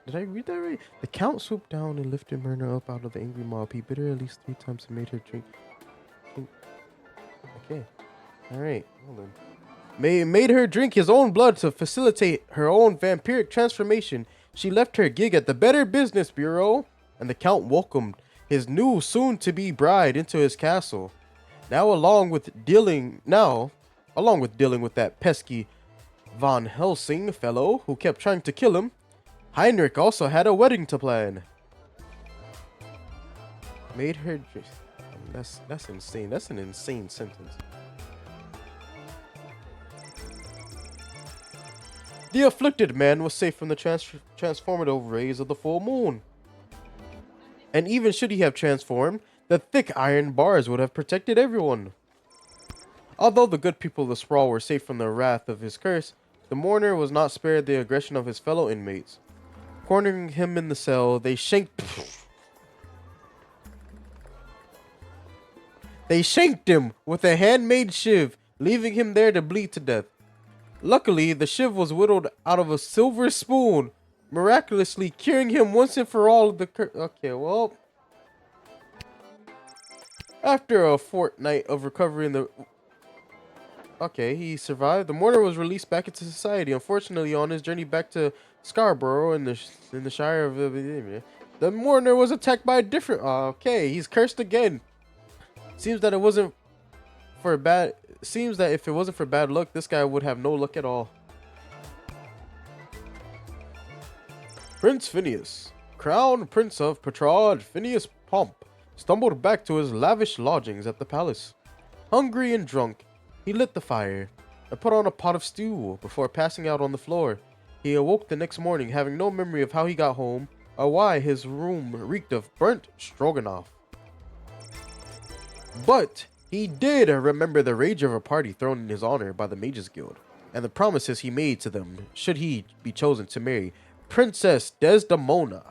Did I read that right? The Count swooped down and lifted Myrna up out of the angry mob. He bit her at least 3 times and made her drink. Okay. Alright, hold on. Made her drink his own blood to facilitate her own vampiric transformation. she left her gig at the Better Business Bureau, and the Count welcomed his new soon-to-be bride into his castle. Along with dealing with that pesky Von Helsing fellow who kept trying to kill him, Heinrich also had a wedding to plan. Made her... That's insane. That's an insane sentence. The afflicted man was safe from the transformative rays of the full moon. And even should he have transformed, the thick iron bars would have protected everyone. Although the good people of the sprawl were safe from the wrath of his curse, the mourner was not spared the aggression of his fellow inmates. Cornering him in the cell, they shanked him with a handmade shiv, leaving him there to bleed to death. Luckily, the shiv was whittled out of a silver spoon, miraculously curing him once and for all of the Okay, well... After a fortnight of recovery he survived. The mourner was released back into society. Unfortunately, on his journey back to Scarborough in the Shire of... The mourner was attacked by a different... he's cursed again. Seems that if it wasn't for bad luck, this guy would have no luck at all. Prince Phineas, Crown Prince of Petrarch Phineas Pomp, stumbled back to his lavish lodgings at the palace. Hungry and drunk, he lit the fire and put on a pot of stew before passing out on the floor. He awoke the next morning having no memory of how he got home or why his room reeked of burnt stroganoff. But he did remember the rage of a party thrown in his honor by the Mages Guild, and the promises he made to them should he be chosen to marry Princess Desdemona.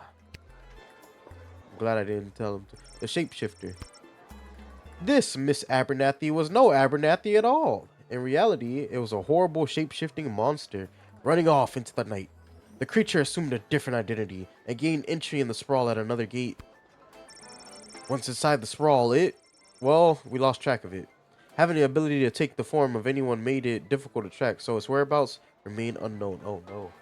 I'm glad I didn't tell him the shapeshifter. This Miss Abernathy was no Abernathy at all. In reality, it was a horrible shape-shifting monster running off into the night. The creature assumed a different identity and gained entry in the sprawl at another gate. Once inside the sprawl, we lost track of it. Having the ability to take the form of anyone made it difficult to track, so its whereabouts remain unknown. Oh no.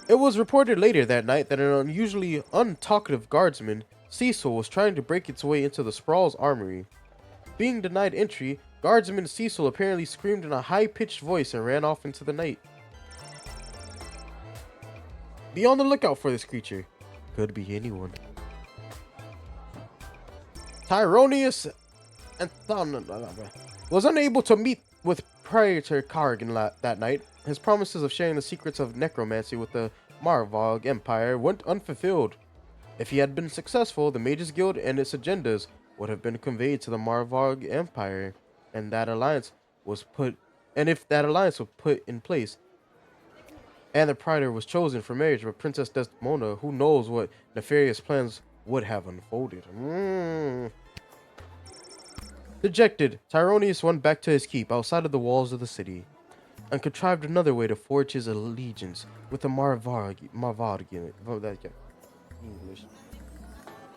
It was reported later that night that an unusually untalkative guardsman, Cecil, was trying to break its way into the sprawl's armory. Being denied entry, guardsman Cecil apparently screamed in a high-pitched voice and ran off into the night. Be on the lookout for this creature. Could be anyone. Tyronius was unable to meet with Praetor Carrigan that night. His promises of sharing the secrets of necromancy with the Marvog Empire went unfulfilled. If he had been successful, the Mages Guild and its agendas would have been conveyed to the Marvog Empire, and if that alliance was put in place, and the Praetor was chosen for marriage with Princess Desdemona, who knows what nefarious plans would have unfolded. Dejected, Tyronius went back to his keep outside of the walls of the city, and contrived another way to forge his allegiance with the Marvargian. English.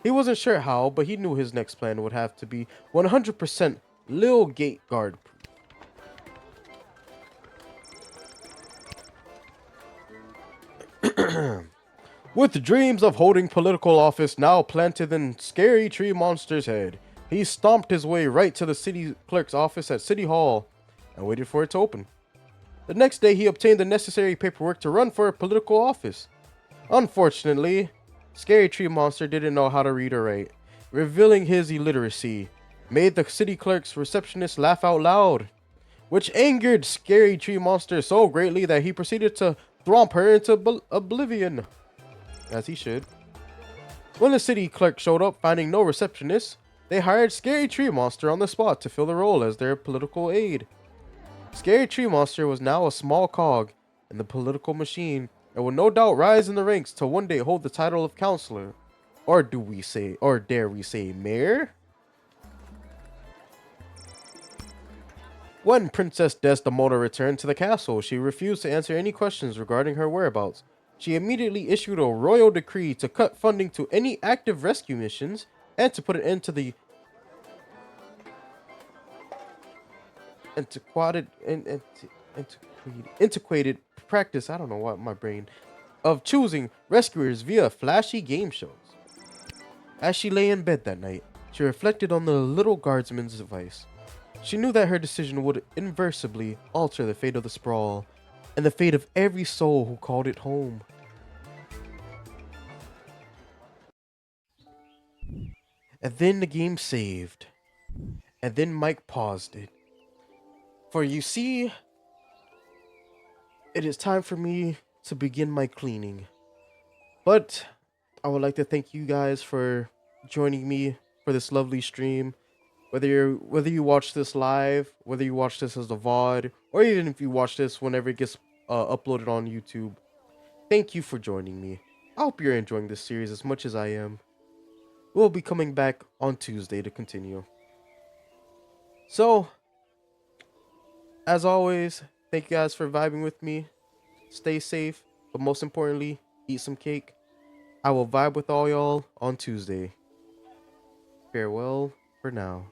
He wasn't sure how, but he knew his next plan would have to be 100% Lil Gate Guard proof. With dreams of holding political office now planted in Scary Tree Monster's head, he stomped his way right to the city clerk's office at City Hall and waited for it to open. The next day, he obtained the necessary paperwork to run for a political office. Unfortunately, Scary Tree Monster didn't know how to read or write, revealing his illiteracy made the city clerk's receptionist laugh out loud, which angered Scary Tree Monster so greatly that he proceeded to thwomp her into oblivion, as he should. When the city clerk showed up, finding no receptionist, they hired Scary Tree Monster on the spot to fill the role as their political aide. Scary Tree Monster was now a small cog in the political machine and would no doubt rise in the ranks to one day hold the title of counselor. Or dare we say mayor? When Princess Desdemona returned to the castle, she refused to answer any questions regarding her whereabouts. She immediately issued a royal decree to cut funding to any active rescue missions and to put an end to the antiquated practice, I don't know what my brain, of choosing rescuers via flashy game shows. As she lay in bed that night, she reflected on the little guardsman's advice. She knew that her decision would irreversibly alter the fate of the sprawl and the fate of every soul who called it home. And then the game saved. And then Mike paused it. For you see, it is time for me to begin my cleaning. But I would like to thank you guys for joining me for this lovely stream. Whether you watch this live, whether you watch this as a VOD, or even if you watch this whenever it gets uploaded on YouTube, thank you for joining me. I hope you're enjoying this series as much as I am. We'll be coming back on Tuesday to continue. So, as always, thank you guys for vibing with me. Stay safe, but most importantly, eat some cake. I will vibe with all y'all on Tuesday. Farewell for now.